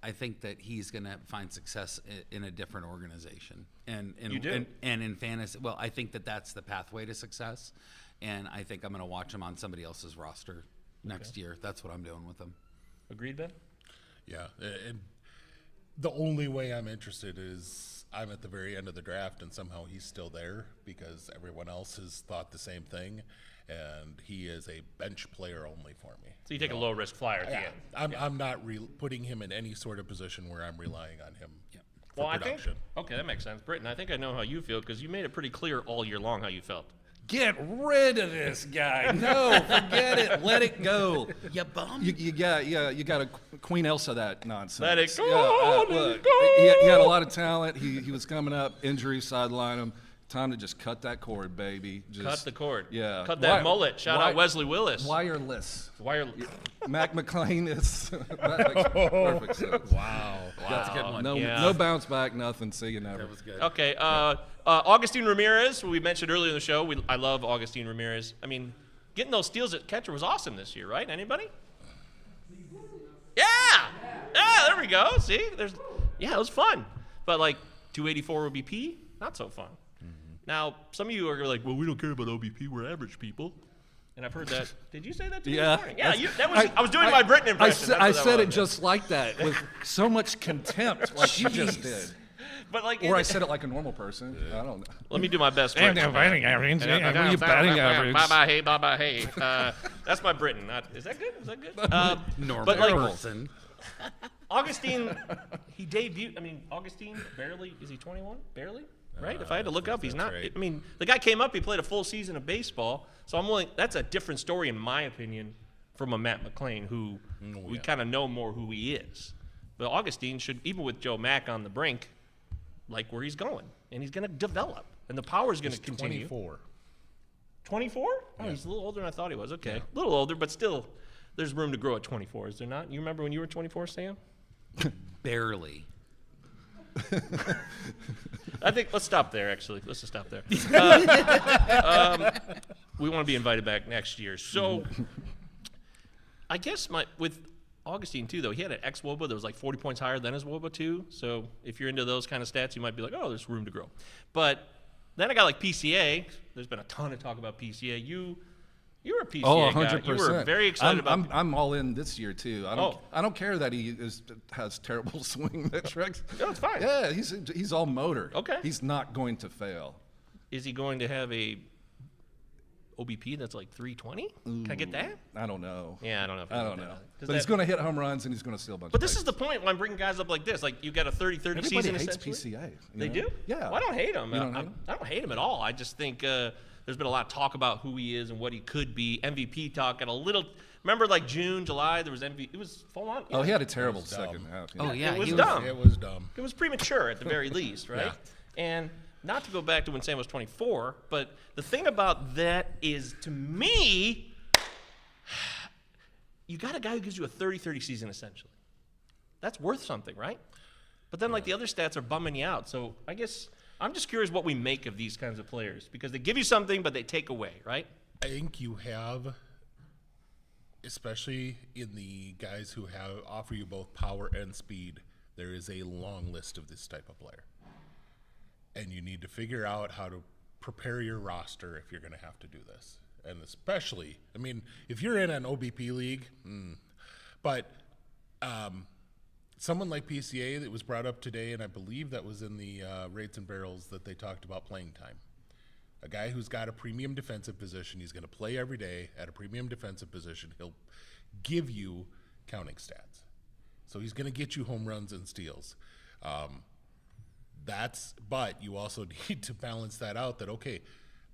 I think that he's going to find success in a different organization. And You do? And in fantasy, well, I think that that's the pathway to success. And I think I'm going to watch him on somebody else's roster next year. That's what I'm doing with him. Agreed, Ben? Yeah, and the only way I'm interested is I'm at the very end of the draft and somehow he's still there because everyone else has thought the same thing, and he is a bench player only for me. So you take a low-risk flyer at the Yeah, end. I'm not putting him in any sort of position where I'm relying on him for Well, I think, production. okay, that makes sense. Britton, I think I know how you feel because you made it pretty clear all year long how you felt. Get rid of this guy. No, forget it. Let it go. You bum. You got a Queen Elsa that nonsense. Let it go, Yeah, let it look, go. he had a lot of talent. He was coming up, injury sideline him. Time to just cut that cord, baby. Just, Cut the cord. Yeah. Cut that mullet. Shout out Wesley Willis. Wireless. Mac McClain is that makes perfect sense. Wow. That's a good one. No bounce back, nothing. See you never. That was good. Okay, Augustine Ramirez, who we mentioned earlier in the show. I love Augustine Ramirez. I mean, getting those steals at catcher was awesome this year, right? Anybody? Yeah! Yeah, there we go. See? It was fun. But like 284 OBP, not so fun. Now, some of you are like, well, we don't care about OBP. We're average people. And I've heard that. Did you say that to me this morning? Yeah, I was doing my Britton impression. I said it just like that with so much contempt, like you just did. But like, Or I said it like a normal person. I don't know. let me do my best. And Britton. the batting average. Bye bye, hey. That's my Britton. Is that good? Is that good? Normal But like, person. Augustine, he debuted. I mean, Augustine barely. Is he 21? Barely, right? If I had to look up, he's not. right. I mean, the guy came up. He played a full season of baseball. So I'm willing. That's a different story, in my opinion, from a Matt McClain, who we kind of know more who he is. But Augustine should, even with Joe Mack on the brink, like where he's going, and he's going to develop, and the power is going to continue. 24. 24? Oh, he's a little older than I thought he was. Okay, a little older, but still, there's room to grow at 24, is there not? You remember when you were 24, Sam? Barely. I think let's stop there. Actually, let's just stop there. We want to be invited back next year. So, I guess with Augustine too, though, he had an ex-WOBA that was like 40 points higher than his WOBA too. So if you're into those kind of stats, you might be like, oh, there's room to grow. But Then I got like PCA. There's been a ton of talk about PCA. You were a PCA Oh, guy. 100%. You were very excited about. I'm all in this year too. Oh. I don't care that he has terrible swing metrics. No, it's fine. Yeah, he's all motor. Okay. He's not going to fail. Is he going to have a OBP that's like 320? Can I get that? I don't know. Yeah, I don't know. I don't know. But he's going to hit home runs and he's going to steal a bunch. But of this is the bases. point when I'm bringing guys up like this. Like you got a 30-30 Everybody season. hates essentially. PCA. They know? do? Yeah. Well, I don't hate him. You don't hate him? I don't hate him at all. I just think there's been a lot of talk about who he is and what he could be. MVP talk and a little. Remember, like June, July, there was MVP. It was full on. Oh, he had a terrible was dumb. second half. Oh yeah, It was he dumb. It was dumb. It was premature at the very least, right? Yeah. And not to go back to when Sam was 24, but the thing about that is, to me, you got a guy who gives you a 30-30 season essentially. That's worth something, right? But then, like, the other stats are bumming you out. So I guess I'm just curious what we make of these kinds of players because they give you something, but they take away, right? I think you have, especially in the guys who offer you both power and speed, there is a long list of this type of player. And you need to figure out how to prepare your roster if you're going to have to do this. And especially, I mean, if you're in an OBP league, but someone like PCA that was brought up today, and I believe that was in the Rates and Barrels that they talked about playing time. A guy who's got a premium defensive position, he's going to play every day at a premium defensive position. He'll give you counting stats. So he's going to get you home runs and steals. But you also need to balance that out that, okay,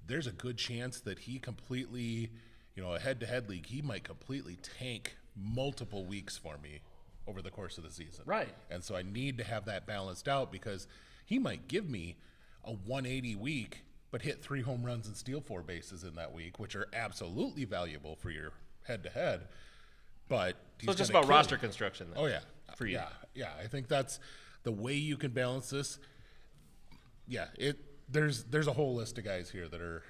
there's a good chance that he completely, a head-to-head league, he might completely tank multiple weeks for me over the course of the season. Right. And so I need to have that balanced out because he might give me a 180 week, but hit 3 home runs and steal 4 bases in that week, which are absolutely valuable for your head-to-head. But So it's just about roster construction then. Oh, yeah. For you. Yeah. I think that's the way you can balance this. Yeah, there's a whole list of guys here that are,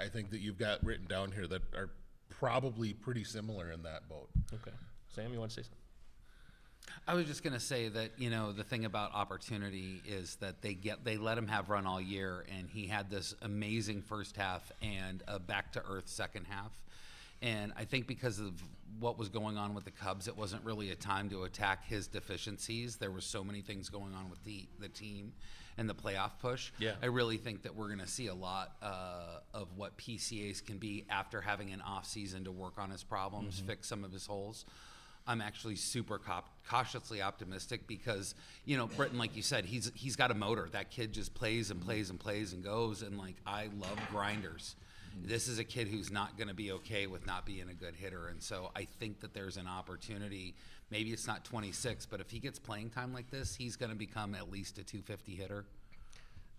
I think that you've got written down here that are probably pretty similar in that boat. Okay. Sam, you want to say something? I was just gonna say that the thing about opportunity is that they let him have run all year, and he had this amazing first half and a back to earth second half. And I think because of what was going on with the Cubs, it wasn't really a time to attack his deficiencies. There were so many things going on with the team and the playoff push. Yeah. I really think that we're going to see a lot of what PCAs can be after having an off season to work on his problems, fix some of his holes. I'm actually super cautiously optimistic because, Britton, like you said, he's got a motor. That kid just plays and plays and plays and goes. And I love grinders. This is a kid who's not going to be okay with not being a good hitter. And so I think that there's an opportunity. Maybe it's not 26, but if he gets playing time like this, he's going to become at least a 250 hitter.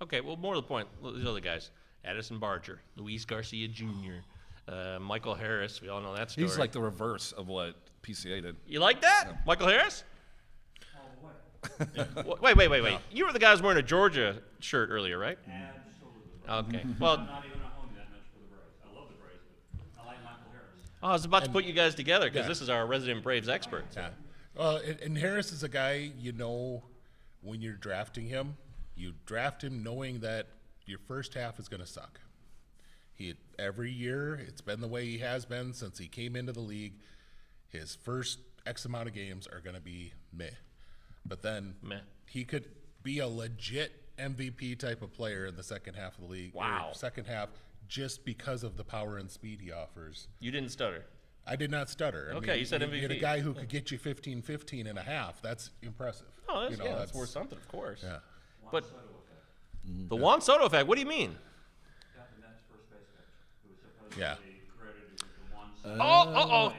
Okay, well, more to the point, these other guys, Addison Barger, Luis Garcia Jr., Michael Harris, we all know that story. He's like the reverse of what PCA did. You like that? Michael Harris? All the way. Wait. You were the guy who was wearing a Georgia shirt earlier, right? Absolutely. Okay. Well, I'm not even at home that much for the Braves. I love the Braves, but I like Michael Harris. I was about to put you guys together because Yeah. this is our resident Braves expert. Yeah. Well, and Harris is a guy, when you're drafting him, you draft him knowing that your first half is going to suck. Every year, it's been the way he has been since he came into the league. His first X amount of games are going to be meh. But then Meh. he could be a legit MVP type of player in the second half of the league. or Wow. Second half, just because of the power and speed he offers. You didn't stutter. I did not stutter. Okay, you said You get a MVP. guy who could get you 15 and a half. That's impressive. Oh, that's, You know, that's worth something, of course. Yeah. But the Juan Soto effect, what do you mean? Got the Mets first base coach, who was supposedly Yeah. credited with the one. Oh.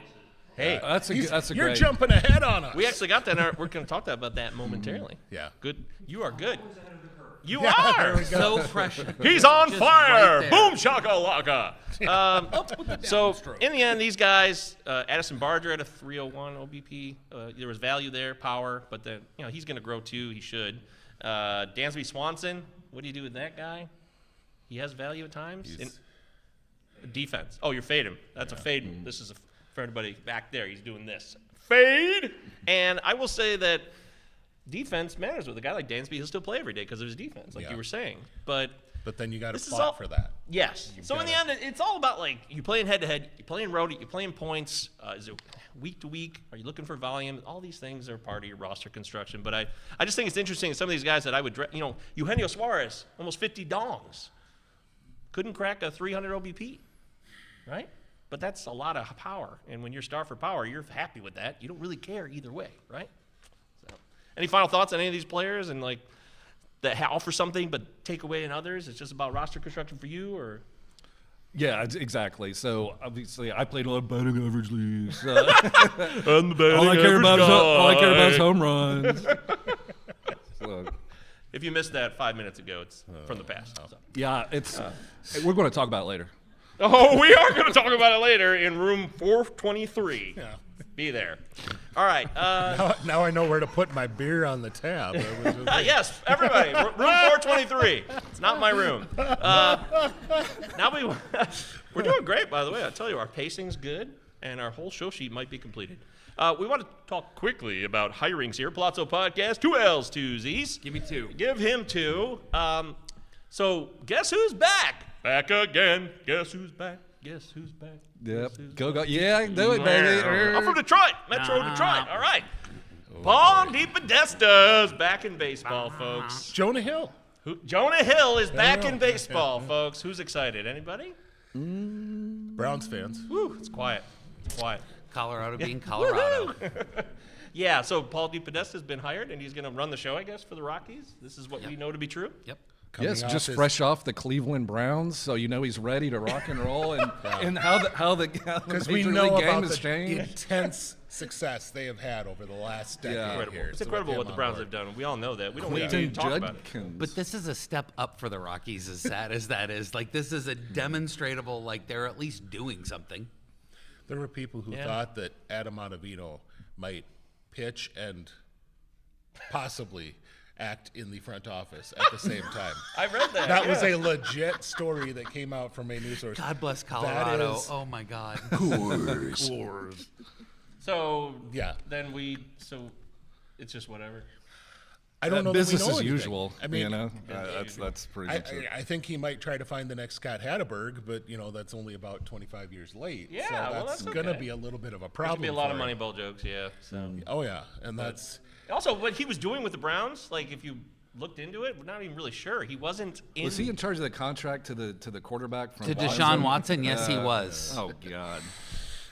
Hey, That's a You're great. jumping ahead on us. we actually got that. We're going to talk about that momentarily. Yeah. Good. You are good. Ahead of the curve. You There are. we go. So precious. He's on Just fire. right there. Boom shakalaka. So in the end, these guys, Addison Barger at a 301 OBP. There was value there, power, but then he's going to grow too. He should. Dansby Swanson. What do you do with that guy? He has value at times. Defense. Oh, you're fading. That's a fade. This is for everybody back there. He's doing this. Fade. And I will say that defense matters with a guy like Dansby. He'll still play every day because of his defense, like Yeah. you were saying. But But then you got to This is plot all- for that. Yes. So in the end, it's all about like you playing head to head, you playing road, you playing points. Is it week to week? Are you looking for volume? All these things are part of your roster construction. But I just think it's interesting. Some of these guys that I would, Eugenio Suarez, almost 50 dongs, couldn't crack a 300 OBP, right? But that's a lot of power. And when you're star for power, you're happy with that. You don't really care either way, right? So, any final thoughts on any of these players and like that offer something but take away in others? It's just about roster construction for you, or? Yeah, exactly. So obviously, I played a lot of batting average leagues. I'm the batting all I care about is guy. home runs. So, If you missed that 5 minutes ago, it's from the past. So. yeah, it's. We're going to talk about it later. Oh, we are going to talk about it later in room 423. Yeah. Be there. All right. Now I know where to put my beer on the tab. Yes, everybody. Room 423. It's not my room. Now we're doing great, by the way. I tell you, our pacing's good, and our whole show sheet might be completed. We want to talk quickly about hirings here. Pallazzo Podcast, 2 L's, 2 Z's. Give me 2. Give him 2. So guess who's back? Back again. Guess who's back? Guess who's back? Yep. Guess who's Go, back? go. Yeah, do it, baby. I'm from Detroit, Metro Detroit. All right. Paul DePodesta's back in baseball, folks. Jonah Hill. Jonah Hill is back Yeah. in baseball, folks. Who's excited? Anybody? Browns fans. Woo, it's quiet. It's quiet. Colorado being Colorado. Yeah, so Paul DePodesta's been hired, and he's going to run the show, I guess, for the Rockies. This is what we know to be true. Yep. Yes, Coming just off his- fresh off the Cleveland Browns, so you know he's ready to rock and roll, and how the Because we Major know League game about has the changed. intense success they have had over the last decade. Yeah. Incredible. Here. It's So incredible with what the him Browns on have board. done. We all know that. We don't need to Quentin talk about it. Judkins. But this is a step up for the Rockies, as sad as that is. Like, this is a demonstrable, like, they're at least doing something. There were people who Yeah. thought that Adam Ottavino might pitch and possibly act in the front office at the same time. I read that. That was a legit story that came out from a news source. God bless Colorado. is- Oh, my God. So Yeah. then so it's just whatever. I don't know that we business know as anything. usual. I mean, you know, that's pretty much it. I think he might try to find the next Scott Hatteberg, but that's only about 25 years late. Yeah, so well, that's that's gonna okay. be a little bit of a There's problem. gonna be a lot of for him. Moneyball jokes, yeah. So Oh yeah, and that's also what he was doing with the Browns, like if you looked into it, we're not even really sure. He wasn't in. Was he in charge of the contract to the quarterback from To Deshaun Watson, yes, he was. Oh God.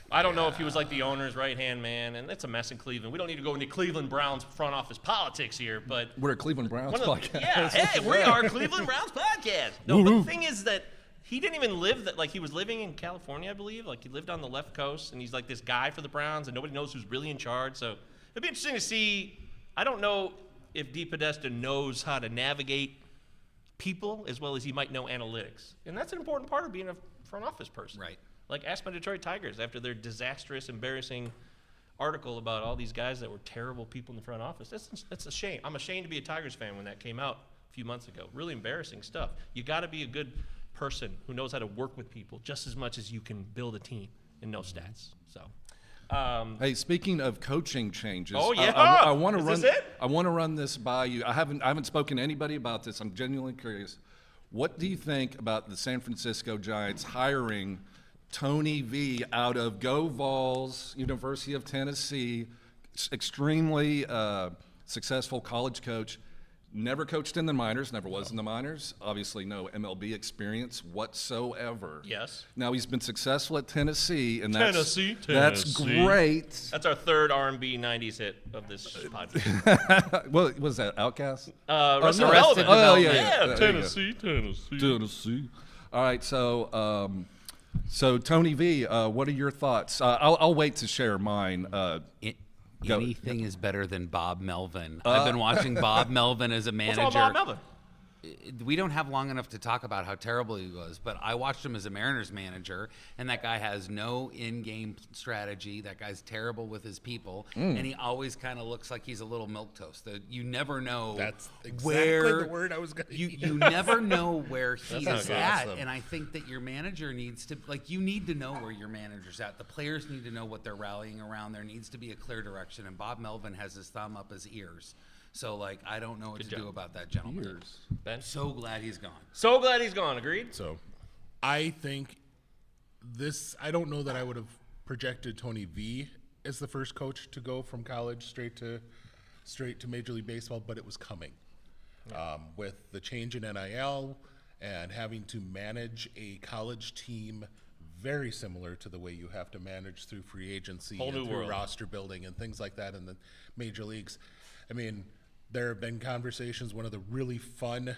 I don't know if he was like the owner's right-hand man, and it's a mess in Cleveland. We don't need to go into Cleveland Browns front office politics here, but We're a Cleveland Browns one of the- podcast. yeah, hey, we are Cleveland Browns podcast. No, but the thing is that he didn't even live that. Like he was living in California, I believe. Like he lived on the left coast, and he's like this guy for the Browns, and nobody knows who's really in charge. So it'd be interesting to see. I don't know if DePodesta knows how to navigate people as well as he might know analytics, and that's an important part of being a front office person. Right. Like ask my Detroit Tigers after their disastrous, embarrassing article about all these guys that were terrible people in the front office. That's a shame. I'm ashamed to be a Tigers fan when that came out a few months ago. Really embarrassing stuff. You got to be a good person who knows how to work with people just as much as you can build a team and know stats. So, Hey, speaking of coaching changes, Oh, yeah. I want to Is run. this it? I want to run this by you. I haven't spoken to anybody about this. I'm genuinely curious. What do you think about the San Francisco Giants hiring Tony V out of Go Vols, University of Tennessee, extremely successful college coach? Never coached in the minors, never was in the minors. Obviously, no MLB experience whatsoever. Yes. Now he's been successful at Tennessee, and that's Tennessee. great. that's our third R&B 90s hit of this podcast. What was that? Outcast? Arrested no, Development. Oh yeah, Yeah, There you go. Tennessee. Tennessee. All right, so Tony V, what are your thoughts? I'll wait to share mine. Go. Anything is better than Bob Melvin. I've been watching Bob Melvin as a What's manager. all Bob Melvin? We don't have long enough to talk about how terrible he was, but I watched him as a Mariners manager, and that guy has no in-game strategy. That guy's terrible with his people, and he always kind of looks like he's a little milquetoast. You never know That's exactly where the word I was going to use. you never know where he sounds is at, awesome. and I think that your manager needs to you need to know where your manager's at. The players need to know what they're rallying around. There needs to be a clear direction, and Bob Melvin has his thumb up his ears. So, like, I don't know what to do about that gentleman. Ben? So glad he's gone. So glad he's gone. Agreed? So I think I don't know that I would have projected Tony V as the first coach to go from college straight to Major League Baseball, but it was coming. With the change in NIL and having to manage a college team very similar to the way you have to manage through free agency Whole and new through world. roster building and things like that in the major leagues. I mean, there have been conversations. One of the really fun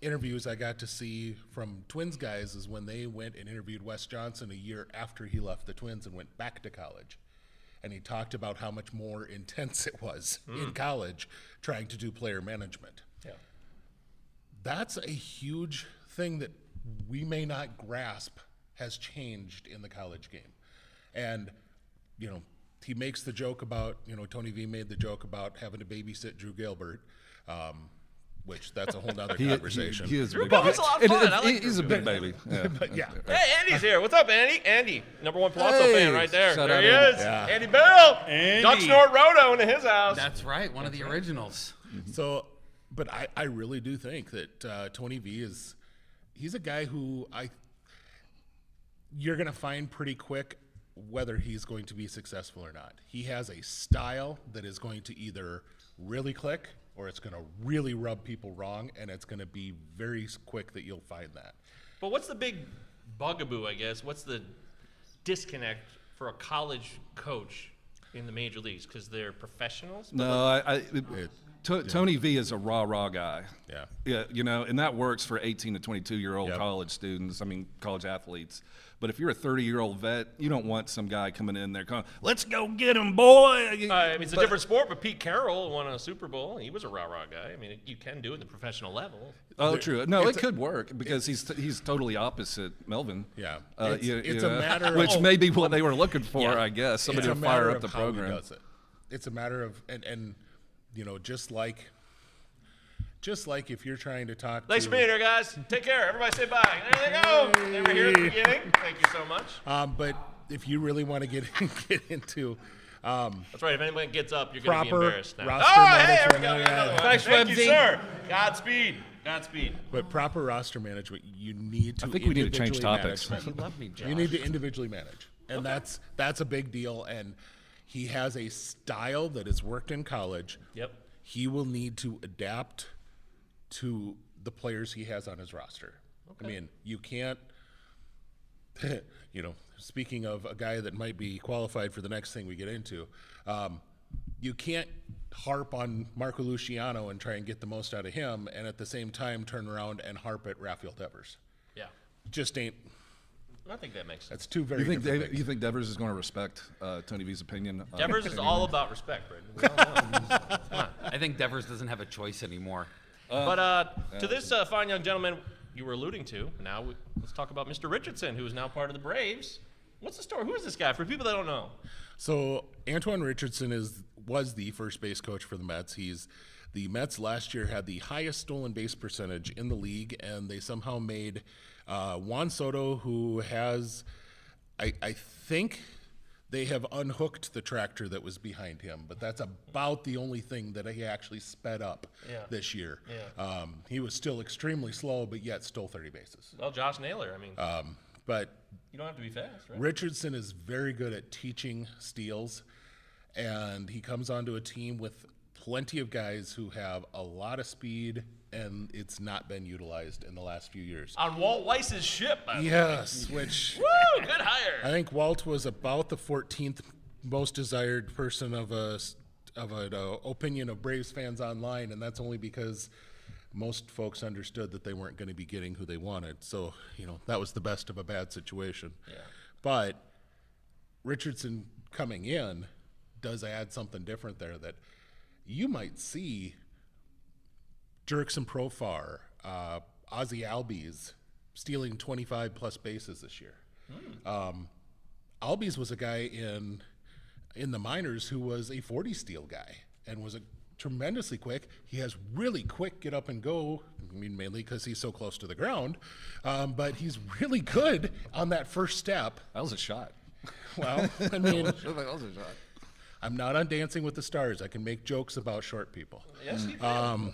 interviews I got to see from Twins guys is when they went and interviewed Wes Johnson a year after he left the Twins and went back to college. And he talked about how much more intense it was in college trying to do player management. Yeah. That's a huge thing that we may not grasp has changed in the college game. And, you know, he makes the joke about, you know, Tony V made the joke about having to babysit Drew Gilbert, which that's a whole nother conversation. He is a big Gilbert's a lot of fun. I like he's a Drew big baby. Yeah. But yeah, Hey, Andy's here. What's up, Andy? Andy, number one Pallazzo Hey, fan right there. shout There out he Andy. is. Yeah. Andy Bill. Andy. Dutch Snort Roto into his house. That's right, one of the originals. so, but I really do think that Tony V he's a guy who you're going to find pretty quick whether he's going to be successful or not. He has a style that is going to either really click or it's going to really rub people wrong, and it's going to be very quick that you'll find that. But what's the big bugaboo, I guess? What's the disconnect for a college coach in the major leagues? Because they're professionals? No, Tony V is a rah guy. Yeah. Yeah, you know, and that works for 18 to 22-year-old Yep. college students. I mean, college athletes. But if you're a 30-year-old vet, you don't want some guy coming in there going, "Let's go get him, boy." I mean, it's a different sport, but Pete Carroll won a Super Bowl. He was a rah-rah guy. I mean, you can do it at the professional level. Oh, true. No, it could work because he's totally opposite Melvin. Yeah. It's a matter of- which may be what they were looking for, I guess. Somebody It's to a matter fire up of the how he program. does it. It's a matter of and you know, just like if you're trying to talk Thanks to for being here, guys. Take care. Everybody say bye. There they go. They were here at the beginning. Thank you so much. but if you really want to get into That's right. If anyone gets up, you're going to be proper embarrassed now. roster Oh, hey, there we management. go. We got another one. Thanks, Thank you, Websy. sir. Godspeed. Godspeed. but proper roster management, you need to I think we need to change individually topics. manage them. You love me, Josh. You need to individually manage, and that's a big deal. And he has a style that has worked in college. Yep. He will need to adapt to the players he has on his roster. I mean, you can't, you know, speaking of a guy that might be qualified for the next thing we get into, you can't harp on Marco Luciano and try and get the most out of him and at the same time turn around and harp at Rafael Devers. Yeah. Just ain't, I think that makes sense. that's two very You think different things. you think Devers is going to respect Tony V's opinion? Devers is all about respect, Brendan. We all know. I think Devers doesn't have a choice anymore. But to this fine young gentleman you were alluding to, now let's talk about Mr. Richardson, who is now part of the Braves. What's the story? Who is this guy? For people that don't know. So Antoine Richardson was the first base coach for the Mets. The Mets last year had the highest stolen base percentage in the league, and they somehow made Juan Soto, who has, I think they have unhooked the tractor that was behind him, but that's about the only thing that he actually sped up this year. Yeah. He was still extremely slow, but yet stole 30 bases. Well, Josh Naylor. I mean, But you don't have to be fast, right? Richardson is very good at teaching steals, and he comes onto a team with plenty of guys who have a lot of speed, and it's not been utilized in the last few years. On Walt Weiss's ship. By the way. Yes, which Woo! Good I hire. think Walt was about the 14th most desired person of an opinion of Braves fans online, and that's only because most folks understood that they weren't going to be getting who they wanted. So, you know, that was the best of a bad situation. Yeah. But Richardson coming in does add something different there that you might see Jerkson Profar, Ozzie Albies stealing 25 plus bases this year. Albies was a guy in the minors who was a 40 steal guy and was a tremendously quick. He has really quick get up and go. I mean, mainly because he's so close to the ground, but he's really good on that first step. That was a shot. Well, I mean, That was a shot. I'm not on Dancing with the Stars. I can make jokes about short people. Yes, you can.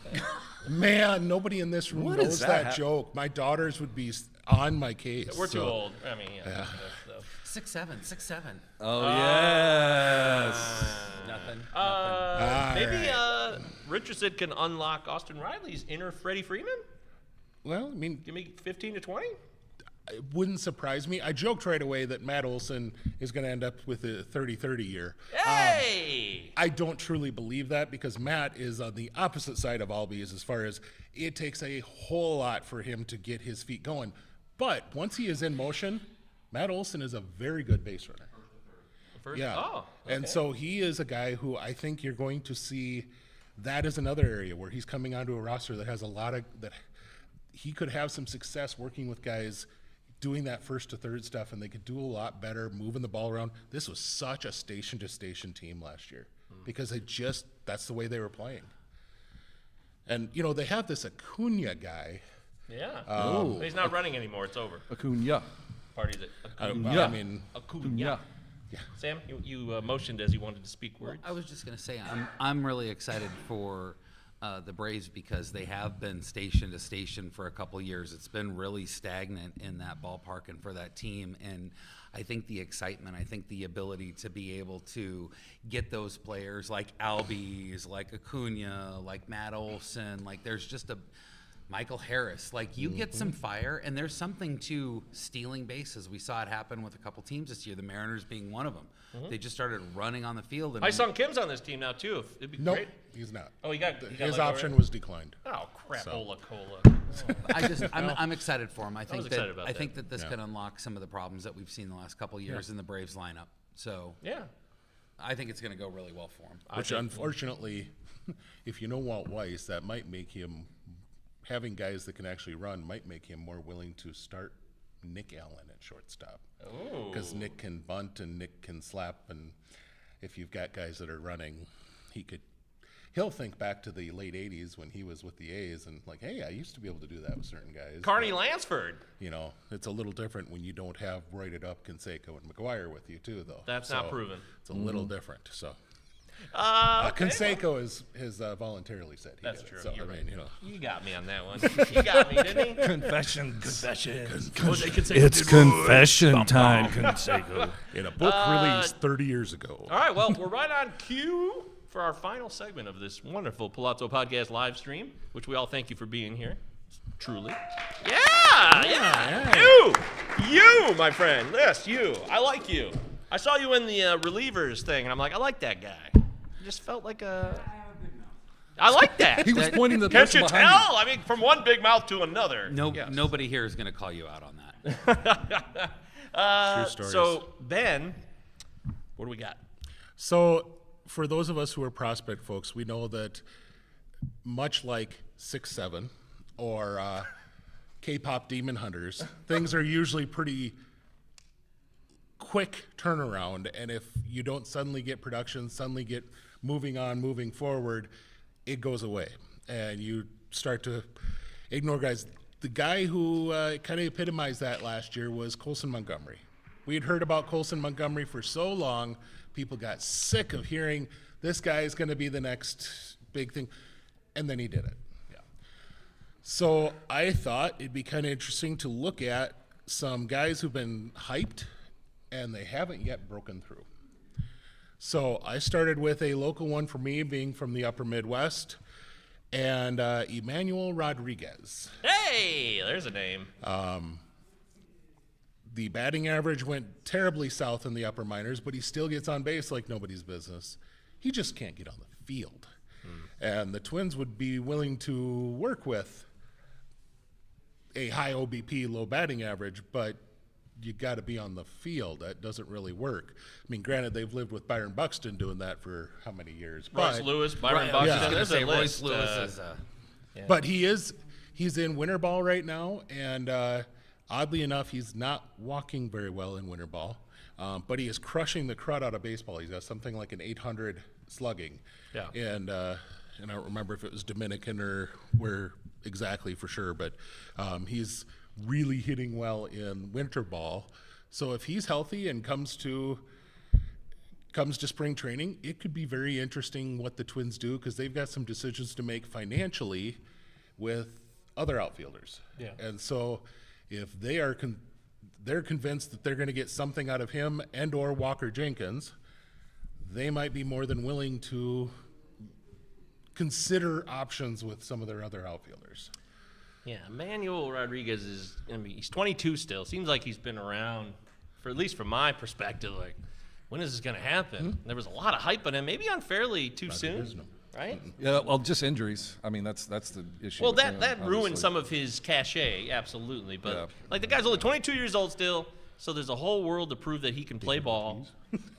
Man, nobody in this room What knows is that that? joke. My daughters would be on my case. We're too so- old. I mean, yeah. 6'7", 6'7". Oh, yes. Nothing. Maybe Richardson can unlock Austin Riley's inner Freddie Freeman. Well, I mean, Give me 15 to 20. it wouldn't surprise me. I joked right away that Matt Olson is going to end up with a 30-30 year. Hey! I don't truly believe that because Matt is on the opposite side of Albies as far as it takes a whole lot for him to get his feet going. But once he is in motion, Matt Olson is a very good base runner. First, Yeah. Oh, And okay. so he is a guy who I think you're going to see. That is another area where he's coming onto a roster that has a lot of that. He could have some success working with guys doing that first to third stuff, and they could do a lot better moving the ball around. This was such a station to station team last year because that's the way they were playing. And you know they have this Acuna guy. Yeah. But he's not running anymore. It's over. Acuna. Party's at Acuna. I mean, Acuna. Sam, you motioned as you wanted to speak words. I was just going to say, I'm really excited for the Braves because they have been station to station for a couple years. It's been really stagnant in that ballpark and for that team. And I think the excitement, I think the ability to be able to get those players like Albies, like Acuna, like Matt Olson, like there's just a Michael Harris, like you get some fire, and there's something to stealing bases. We saw it happen with a couple teams this year, the Mariners being one of them. They just started running on the field. And My son Kim's on this team now too. It'd be nope, great. he's not. Oh, he got His let go, option right? was declined. Oh crap! So. Ola cola. I'm excited for him. I think excited about I that. think that this Yeah. can unlock some of the problems that we've seen the last couple years in the Braves lineup. So Yeah. I think it's going to go really well for him. Which unfortunately, if you know Walt Weiss, that might make him having guys that can actually run might make him more willing to start Nick Allen at shortstop. Oh. Because Nick can bunt and Nick can slap, and if you've got guys that are running, he'll think back to the late '80s when he was with the A's and like, hey, I used to be able to do that with certain guys. Carney But, Lansford. you know, it's a little different when you don't have roided up Canseco and McGuire with you too, though. That's not proven. It's a little different. So Okay. Canseco has voluntarily said he That's did true. it. So You're I mean, right. you know. You got me on that one. You got me, didn't he? Confessions. Jose Canseco It's did confession time, Conseco. In a book released 30 years ago. All right, well, we're right on cue for our final segment of this wonderful Pallazzo podcast live stream, which we all thank you for being here. Truly. Yeah. You, my friend. Yes, you. I like you. I saw you in the relievers thing, and I'm like, I like that guy. It just felt like a. I like that. He was pointing the Can't person you behind tell? I mean, from one big mouth to another. Yes. Nobody here is going to call you out on that. True stories. So, Ben, what do we got? So, for those of us who are prospect folks, we know that much like 6'7" or K-pop Demon Hunters, things are usually pretty quick turnaround. And if you don't suddenly get production, suddenly get moving forward, it goes away. And you start to ignore guys. The guy who kind of epitomized that last year was Colson Montgomery. We had heard about Colson Montgomery for so long, people got sick of hearing this guy is going to be the next big thing, and then he did it. Yeah. So I thought it'd be kind of interesting to look at some guys who've been hyped and they haven't yet broken through. So I started with a local one for me, being from the upper Midwest, and Emmanuel Rodriguez. Hey, there's a name. The batting average went terribly south in the upper minors, but he still gets on base like nobody's business. He just can't get on the field. And the Twins would be willing to work with a high OBP, low batting average, but you got to be on the field. That doesn't really work. I mean, granted, they've lived with Byron Buxton doing that for how many years? Royce but, Lewis, Byron Right, Buxton. I was just There's going to a say list. Royce Lewis is But he's in winter ball right now, and oddly enough, he's not walking very well in winter ball. But he is crushing the crud out of baseball. He's got something like an 800 slugging. Yeah. And I don't remember if it was Dominican or where exactly for sure, but he's really hitting well in winter ball. So if he's healthy and comes comes to spring training, it could be very interesting what the Twins do because they've got some decisions to make financially with other outfielders. Yeah. And so if they are they're convinced that they're going to get something out of him and or Walker Jenkins, they might be more than willing to consider options with some of their other outfielders. Yeah, Manuel Rodriguez is, I mean, he's 22 still. Seems like he's been around, for at least from my perspective, like, when is this going to happen? There was a lot of hype on him, maybe unfairly too soon, right? Yeah, well, just injuries. I mean, that's the issue. Well, with that him, ruined obviously. some of his cachet, absolutely. But Yeah. like the guy's only 22 years old still, so there's a whole world to prove that he can play ball.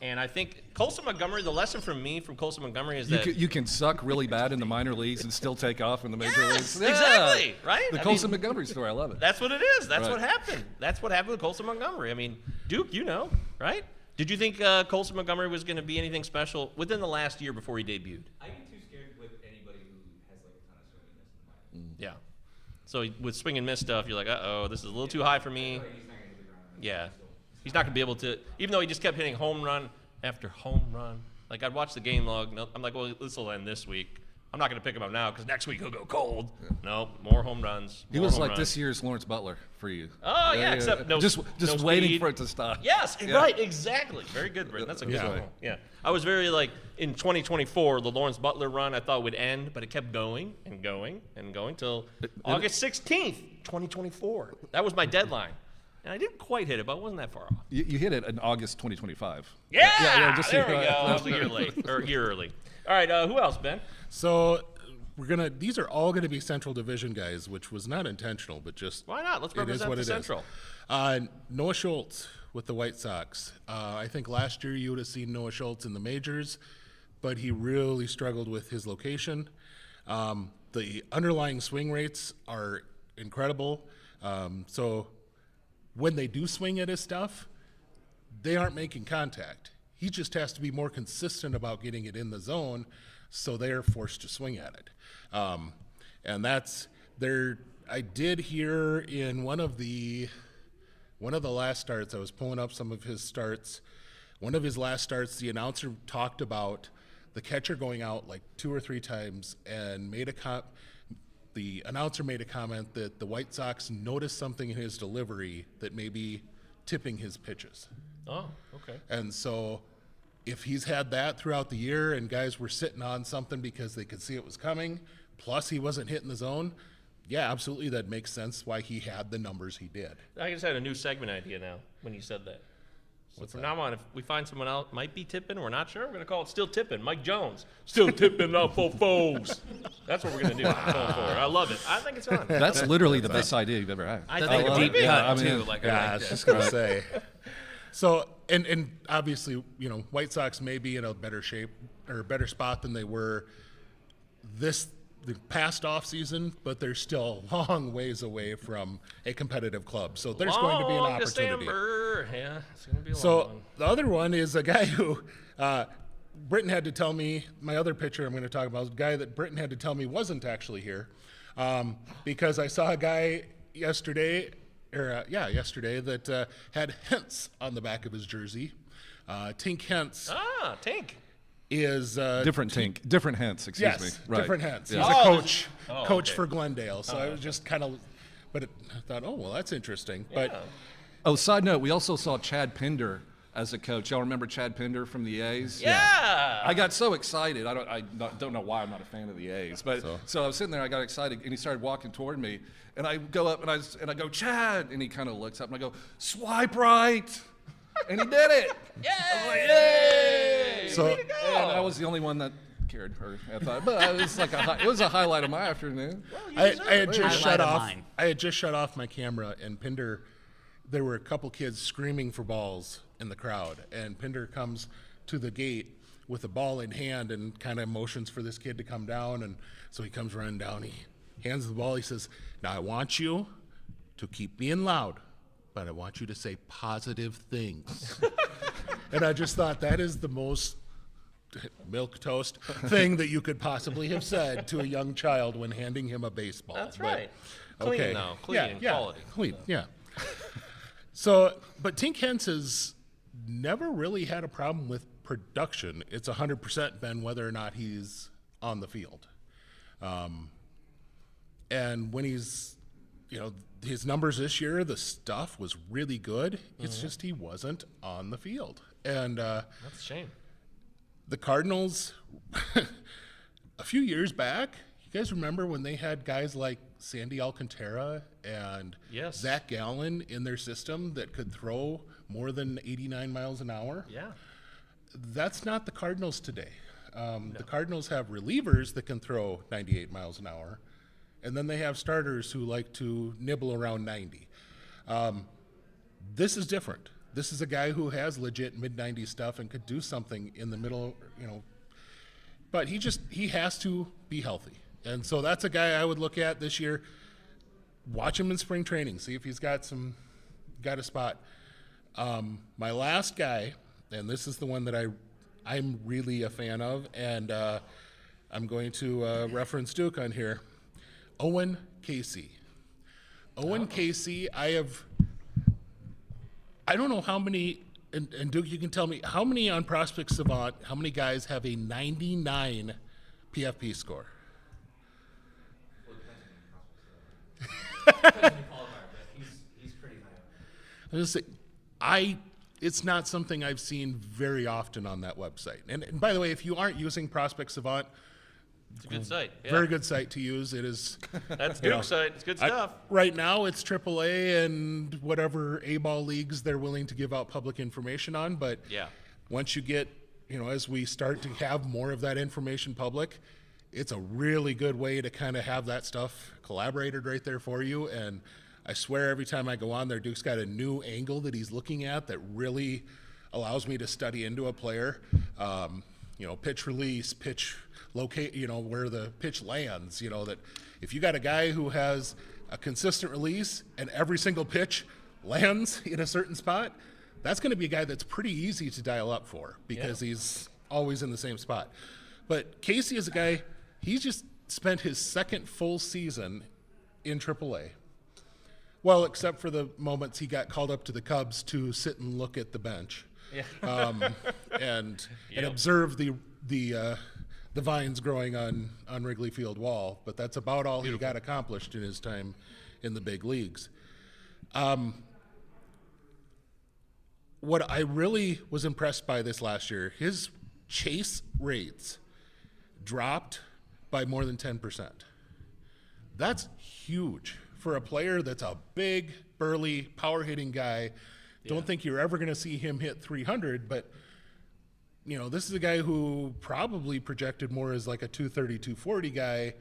And I think Colson Montgomery, the lesson from me from Colson Montgomery is that You can suck really bad in the minor leagues and still take off in the major Yes, leagues. exactly, right? The I Colson mean, Montgomery story, I love it. that's what it is. That's Right. what happened. That's what happened with Colson Montgomery. I mean, Duke, you know, right? Did you think Colson Montgomery was going to be anything special within the last year before he debuted? I get too scared with anybody who has like a ton of swing and miss in the minor. Yeah. So with swing and miss stuff, you're like, uh-oh, this is a little too high for me. He's not gonna hit the ground. Yeah. He's not going to be able to, even though he just kept hitting home run after home run. Like, I'd watch the game log. I'm like, well, this will end this week. I'm not going to pick him up now because next week he'll go cold. No, more home runs. He more was home like runs. this year's Lawrence Butler for you. Oh, yeah, except no just no waiting speed. for it to stop. Yes, Yeah. right, exactly. Very good, Britton. That's a good Yeah. one. Yeah. I was very like, in 2024, the Lawrence Butler run I thought would end, but it kept going and going and going till August 16th, 2024. That was my deadline. And I didn't quite hit it, but it wasn't that far off. You hit it in August 2025. Yeah, just there so we you go. know. I was a year late, or a year early. All right, who else, Ben? So these are all gonna be Central Division guys, which was not intentional, but just Why not? Let's it is represent what the it is. Central. Noah Schultz with the White Sox. I think last year you would have seen Noah Schultz in the majors, but he really struggled with his location. The underlying swing rates are incredible. So when they do swing at his stuff, they aren't making contact. He just has to be more consistent about getting it in the zone, so they are forced to swing at it. And that's there. I did hear in one of the last starts, I was pulling up some of his starts. One of his last starts, the announcer talked about the catcher going out like 2 or 3 times and the announcer made a comment that the White Sox noticed something in his delivery that may be tipping his pitches. Oh, okay. And so if he's had that throughout the year and guys were sitting on something because they could see it was coming, plus he wasn't hitting the zone, yeah, absolutely, that makes sense why he had the numbers he did. I just had a new segment idea now when you said that. So from now on, if we find someone else might be tipping, we're not sure, we're going to call it Still Tipping. Mike Jones. Still tipping out for foes. That's what we're going to do going forward. I love it. I think it's fun. That's literally the best idea you've ever had. I That's think a it deep might be. cut I mean, too. Like, Yeah, I I like was that. just going to say. So, and obviously, White Sox may be in a better shape or a better spot than they were the past off season, but they're still a long ways away from a competitive club. So there's going to be an Long opportunity. December. Yeah, it's going to be a long So one. the other one is a guy who Britton had to tell me, my other pitcher I'm going to talk about, is a guy that Britton had to tell me wasn't actually here because I saw a guy yesterday that had Hentz on the back of his jersey. Tink Hentz Ah, Tink. is Different Tink, different Hence, excuse yes, me. Right. different Hentz. Yeah. He's a Oh, coach, okay. for Glendale. So I was just kind of, I thought, oh well, that's interesting. But Oh, side note, we also saw Chad Pinder as a coach. Y'all remember Chad Pinder from the A's? Yeah. I got so excited. I don't know why I'm not a fan of the A's, but so I was sitting there. I got excited, and he started walking toward me, and I go up and I go, Chad, and he kind of looks up and I go, swipe right, and he did it. Yay! so And I was the only one that cared her. I thought, but it was like it was a highlight of my afternoon. I had just Highlight shut of off. mine. I had just shut off my camera, and Pinder. There were a couple kids screaming for balls in the crowd, and Pinder comes to the gate with a ball in hand and kind of motions for this kid to come down, and so he comes running down. He hands the ball. He says, "Now I want you to keep being loud, but I want you to say positive things." And I just thought that is the most milquetoast thing that you could possibly have said to a young child when handing him a baseball. That's But- right. Clean, okay. though. Clean yeah, and yeah, quality. Clean, yeah. So, but Tink Hentz has never really had a problem with production, it's 100% been whether or not he's on the field. And when he's, his numbers this year, the stuff was really good. It's just he wasn't on the field. And That's a shame. the Cardinals, a few years back, you guys remember when they had guys like Sandy Alcantara and Yes. Zach Gallen in their system that could throw more than 89 miles an hour? Yeah. That's not the Cardinals today. The Cardinals have relievers that can throw 98 miles an hour, and then they have starters who like to nibble around 90. This is different. This is a guy who has legit mid-90s stuff and could do something in the middle, but he has to be healthy. And so that's a guy I would look at this year. Watch him in spring training, see if he's got a spot. My last guy, and this is the one that I'm really a fan of, and I'm going to reference Duke on here. Owen Casey. Owen Casey, I don't know how many, and Duke, you can tell me, how many on Prospect Savant, how many guys have a 99 PFP score? He's pretty high. I'm just saying, it's not something I've seen very often on that website. And by the way, if you aren't using Prospect Savant, It's a good site. Yeah. very good site to use. It is. That's Duke's site. It's good stuff. Right now, it's AAA and whatever A-ball leagues they're willing to give out public information on. But Yeah. once you get, as we start to have more of that information public, it's a really good way to kind of have that stuff collaborated right there for you. And I swear every time I go on there, Duke's got a new angle that he's looking at that really allows me to study into a player. Pitch release, pitch locate, where the pitch lands, that if you got a guy who has a consistent release and every single pitch lands in a certain spot, that's going to be a guy that's pretty easy to dial up for because he's always in the same spot. But Casey is a guy, he's just spent his second full season in AAA. Well, except for the moments he got called up to the Cubs to sit and look at the bench. And observe the vines growing on Wrigley Field wall, but that's about all he got accomplished in his time in the big leagues. What I really was impressed by this last year, his chase rates dropped by more than 10%. That's huge for a player that's a big, burly, power-hitting guy. Don't think you're ever going to see him hit 300, but this is a guy who probably projected more as like a 230, 240 guy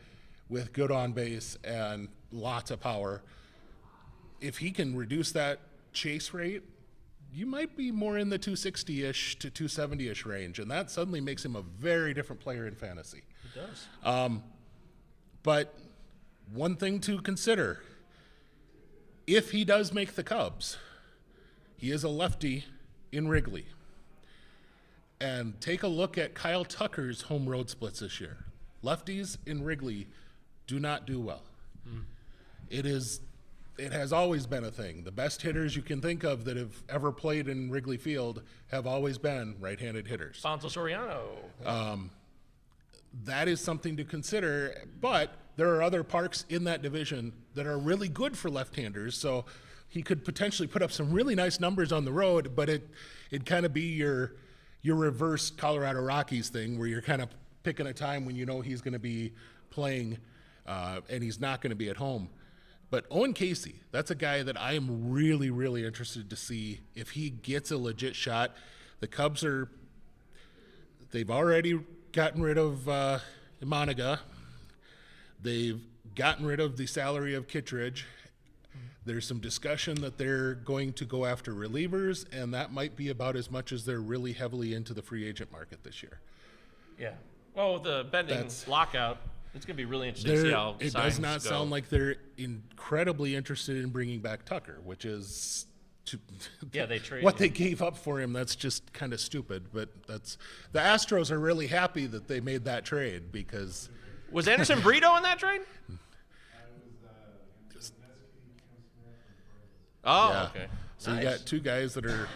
with good on base and lots of power. If he can reduce that chase rate, you might be more in the 260-ish to 270-ish range, and that suddenly makes him a very different player in fantasy. It does. But one thing to consider, if he does make the Cubs, he is a lefty in Wrigley. And take a look at Kyle Tucker's home road splits this year. Lefties in Wrigley do not do well. It has always been a thing. The best hitters you can think of that have ever played in Wrigley Field have always been right-handed hitters. Fonzo Soriano. That is something to consider, but there are other parks in that division that are really good for left-handers, so he could potentially put up some really nice numbers on the road, but it'd kind of be your reverse Colorado Rockies thing where you're kind of picking a time when he's going to be playing and he's not going to be at home. But Owen Casey, that's a guy that I am really, really interested to see if he gets a legit shot. The Cubs they've already gotten rid of Monaga. They've gotten rid of the salary of Kittredge. There's some discussion that they're going to go after relievers, and that might be about as much as they're really heavily into the free agent market this year. Yeah. Well, with the pending lockout, it's going to be really interesting to see how It signs does not go. sound like they're incredibly interested in bringing back Tucker, which is they trade what they gave up for him. That's just kind of stupid, but the Astros are really happy that they made that trade because Was Anderson Brito in that trade? Oh, Yeah. okay. So Nice. you got two guys that are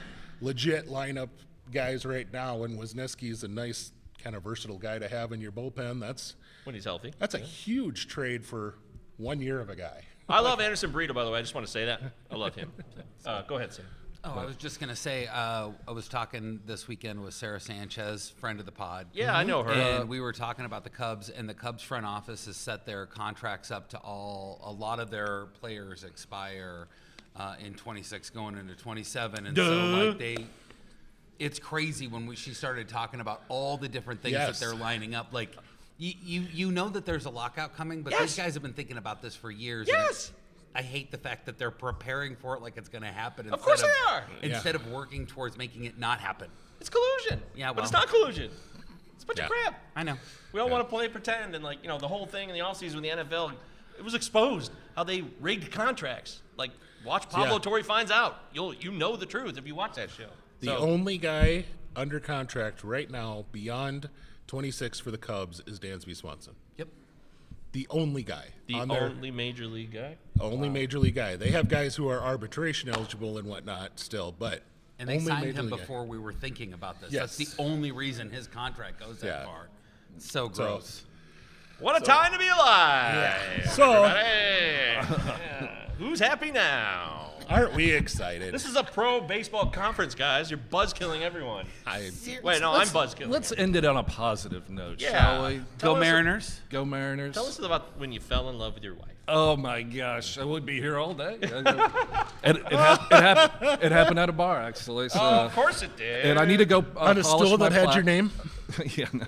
legit lineup guys right now, and Wisniewski's a nice kind of versatile guy to have in your bullpen. When he's healthy. That's a huge trade for 1 year of a guy. I love Anderson Brito, by the way. I just want to say that. I love him. Go ahead, Sam. Oh, I was just going to say, I was talking this weekend with Sarah Sanchez, friend of the pod. Yeah, I know her. And we were talking about the Cubs, and the Cubs front office has set their contracts up to a lot of their players expire in 26 going into 27. And so, like, it's crazy when she started talking about all the different things that they're lining up. Like, you know that there's a lockout coming, but these guys have been thinking about this for years. Yes. I hate the fact that they're preparing for it like it's going to happen. Of course they are. Instead of working towards making it not happen. It's collusion. Yeah, but it's well. not collusion. It's a bunch of crap. I know. We all want to play pretend, and the whole thing in the offseason with the NFL, it was exposed how they rigged contracts. Like, watch Pablo Torre finds out. You know the truth if you watch that show. The only guy under contract right now beyond 26 for the Cubs is Dansby Swanson. Yep. The only guy. The only major league guy? Only major league guy. They have guys who are arbitration eligible and whatnot still, but And they only signed major him league before we were thinking about this. Yes. That's the only reason his contract goes that far. It's so gross. What a time to be alive. Yeah. So- everybody. Who's happy now? Aren't we excited? This is a pro baseball conference, guys. You're buzz killing everyone. Wait, no, I'm buzz killing. Let's end it on a positive note, Yeah. shall we? Tell Go us- Mariners. Go Mariners. Tell us about when you fell in love with your wife. Oh my gosh, I would be here all day. It happened at a bar, actually. So, Of course it did. and I need to go on a polish stool my that had your plaque. name? Yeah, no.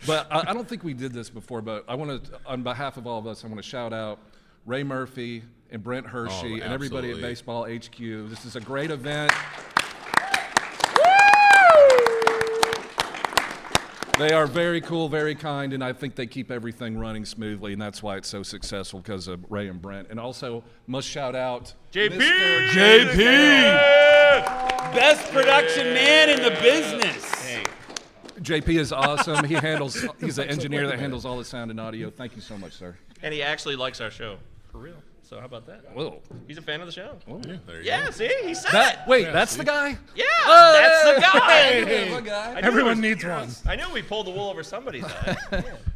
But I don't think we did this before. But I want to, on behalf of all of us, I want to shout out Ray Murphy and Brent Hershey and everybody at absolutely. Baseball HQ. This is a great event. They are very cool, very kind, and I think they keep everything running smoothly, and that's why it's so successful, because of Ray and Brent. And also, must shout out JP! Mr. Best production man in the business. Hey, JP is awesome. He's an engineer that handles all the sound and audio. Thank you so much, sir. and he actually likes our show. For real. So how about that? Whoa. He's a fan of the show. Yeah, there you Yeah, go. see? He said it. Wait, that's the guy? Yeah, that's the guy. Hey, I knew everyone it was- needs one. I knew we pulled the wool over somebody's eyes.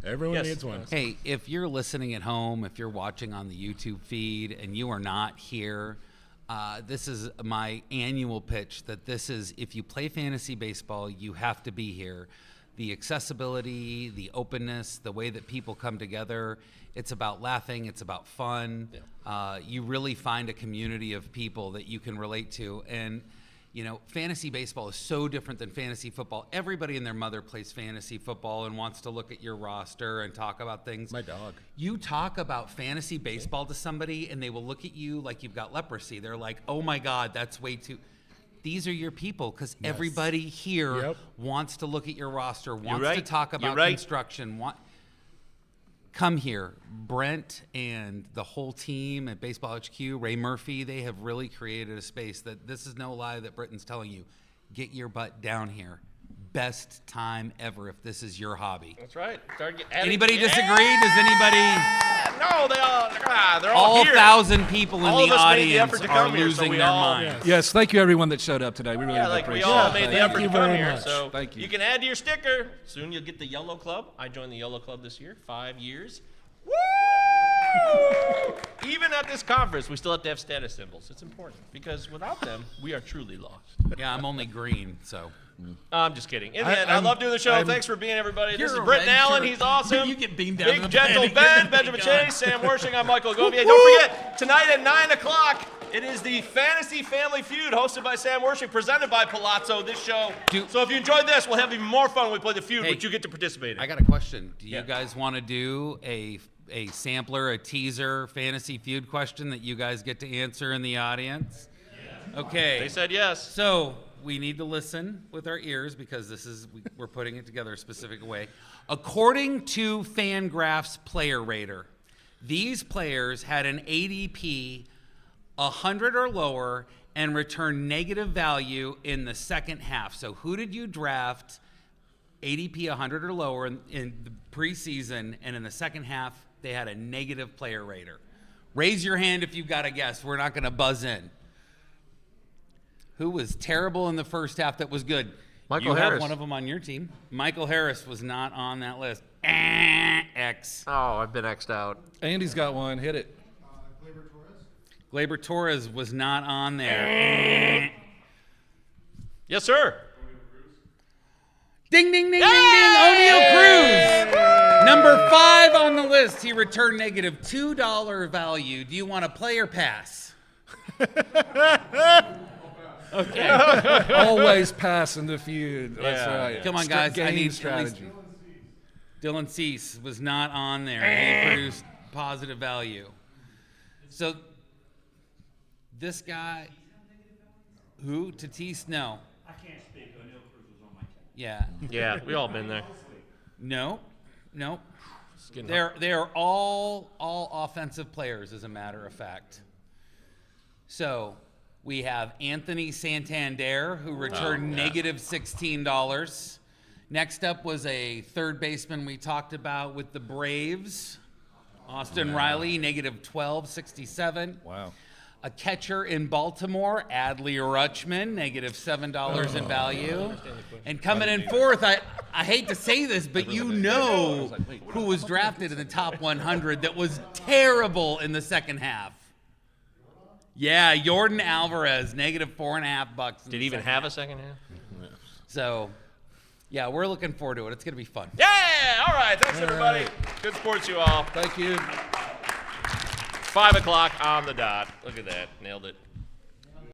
Everyone Yes. needs one. Hey, if you're listening at home, if you're watching on the YouTube feed and you are not here, this is my annual pitch that this is, if you play fantasy baseball, you have to be here. The accessibility, the openness, the way that people come together, it's about laughing, it's about fun. You really find a community of people that you can relate to. And, fantasy baseball is so different than fantasy football. Everybody and their mother plays fantasy football and wants to look at your roster and talk about things. My dog. You talk about fantasy baseball to somebody and they will look at you like you've got leprosy. They're like, oh my God, that's way too... These are your people, because everybody here wants to look at your roster, wants to talk about construction. Come here. Brent and the whole team at Baseball HQ, Ray Murphy, they have really created a space that this is no lie that Britain's telling you. Get your butt down here. Best time ever if this is your hobby. That's right. Anybody disagree? Does anybody? No, they're all All here. 1,000 people in All the of us made the audience effort to are come here, so losing we their all- minds. Yes, thank you everyone that showed up today. We really Yeah, like we all made the effort to you come very here. much. So Thank you. can add to your sticker. Soon you'll get the Yellow Club. I joined the Yellow Club this year, 5 years. Woo! Even at this conference, we still have to have status symbols. It's important because without them, we are truly lost. Yeah, I'm only green, so. I'm just kidding. In the end, I love doing the show. Thanks for being everybody. This is You're a Britton red Allen. shirt. He's awesome. You get beamed down to Big the Gentle pen. Ben, Benjamin Chase, Sam Worshing. I'm Michael Govier. Don't forget, tonight at 9 o'clock, it is the Fantasy Family Feud hosted by Sam Worshing, presented by Pallazzo. This show. So if you enjoyed this, we'll have even more fun when we play the feud, which you get to participate in. I got a question. Do you guys want to do a sampler, a teaser fantasy feud question that you guys get to answer in the audience? Okay. They said yes. So we need to listen with our ears because we're putting it together a specific way. According to Fangraphs Player Rater, these players had an ADP 100 or lower and returned negative value in the second half. So who did you draft ADP 100 or lower in the preseason, and in the second half they had a negative player rater? Raise your hand if you've got a guess. We're not going to buzz in. Who was terrible in the first half that was good? Michael you Harris. have one of them on your team. Michael Harris was not on that list. X. Oh, I've been X'd out. Andy's got one. Hit it. Gleyber Torres was not on there. Yes, sir. Ding, ding, ding, ding, ding. O'Neal Cruz. Number 5 on the list. He returned negative $2 value. Do you want to play or pass? Okay. Always passing the feud. That's Yeah. right. Come on, guys. I Game need strategy. Dylan Cease was not on there. He produced positive value. So this guy, who? Tatis? No. I can't speak. O'Neal Cruz was on my team. Yeah. Yeah, we all been there. No. Getting They're all offensive players, as a matter of fact. So we have Anthony Santander, who returned negative $16. Next up was a third baseman we talked about with the Braves, Austin Riley, negative $12.67. Wow. A catcher in Baltimore, Adley Rutschman, negative $7 in value. And coming in fourth, I hate to say this, but you know who was drafted in the top 100 that was terrible in the second half. Yeah, Jordan Alvarez, negative $4.50. Did he even have a second half? So, yeah, we're looking forward to it. It's going to be fun. Yeah! All right. Thanks, everybody. Good sports, you all. Thank you. 5 o'clock on the dot. Look at that. Nailed it.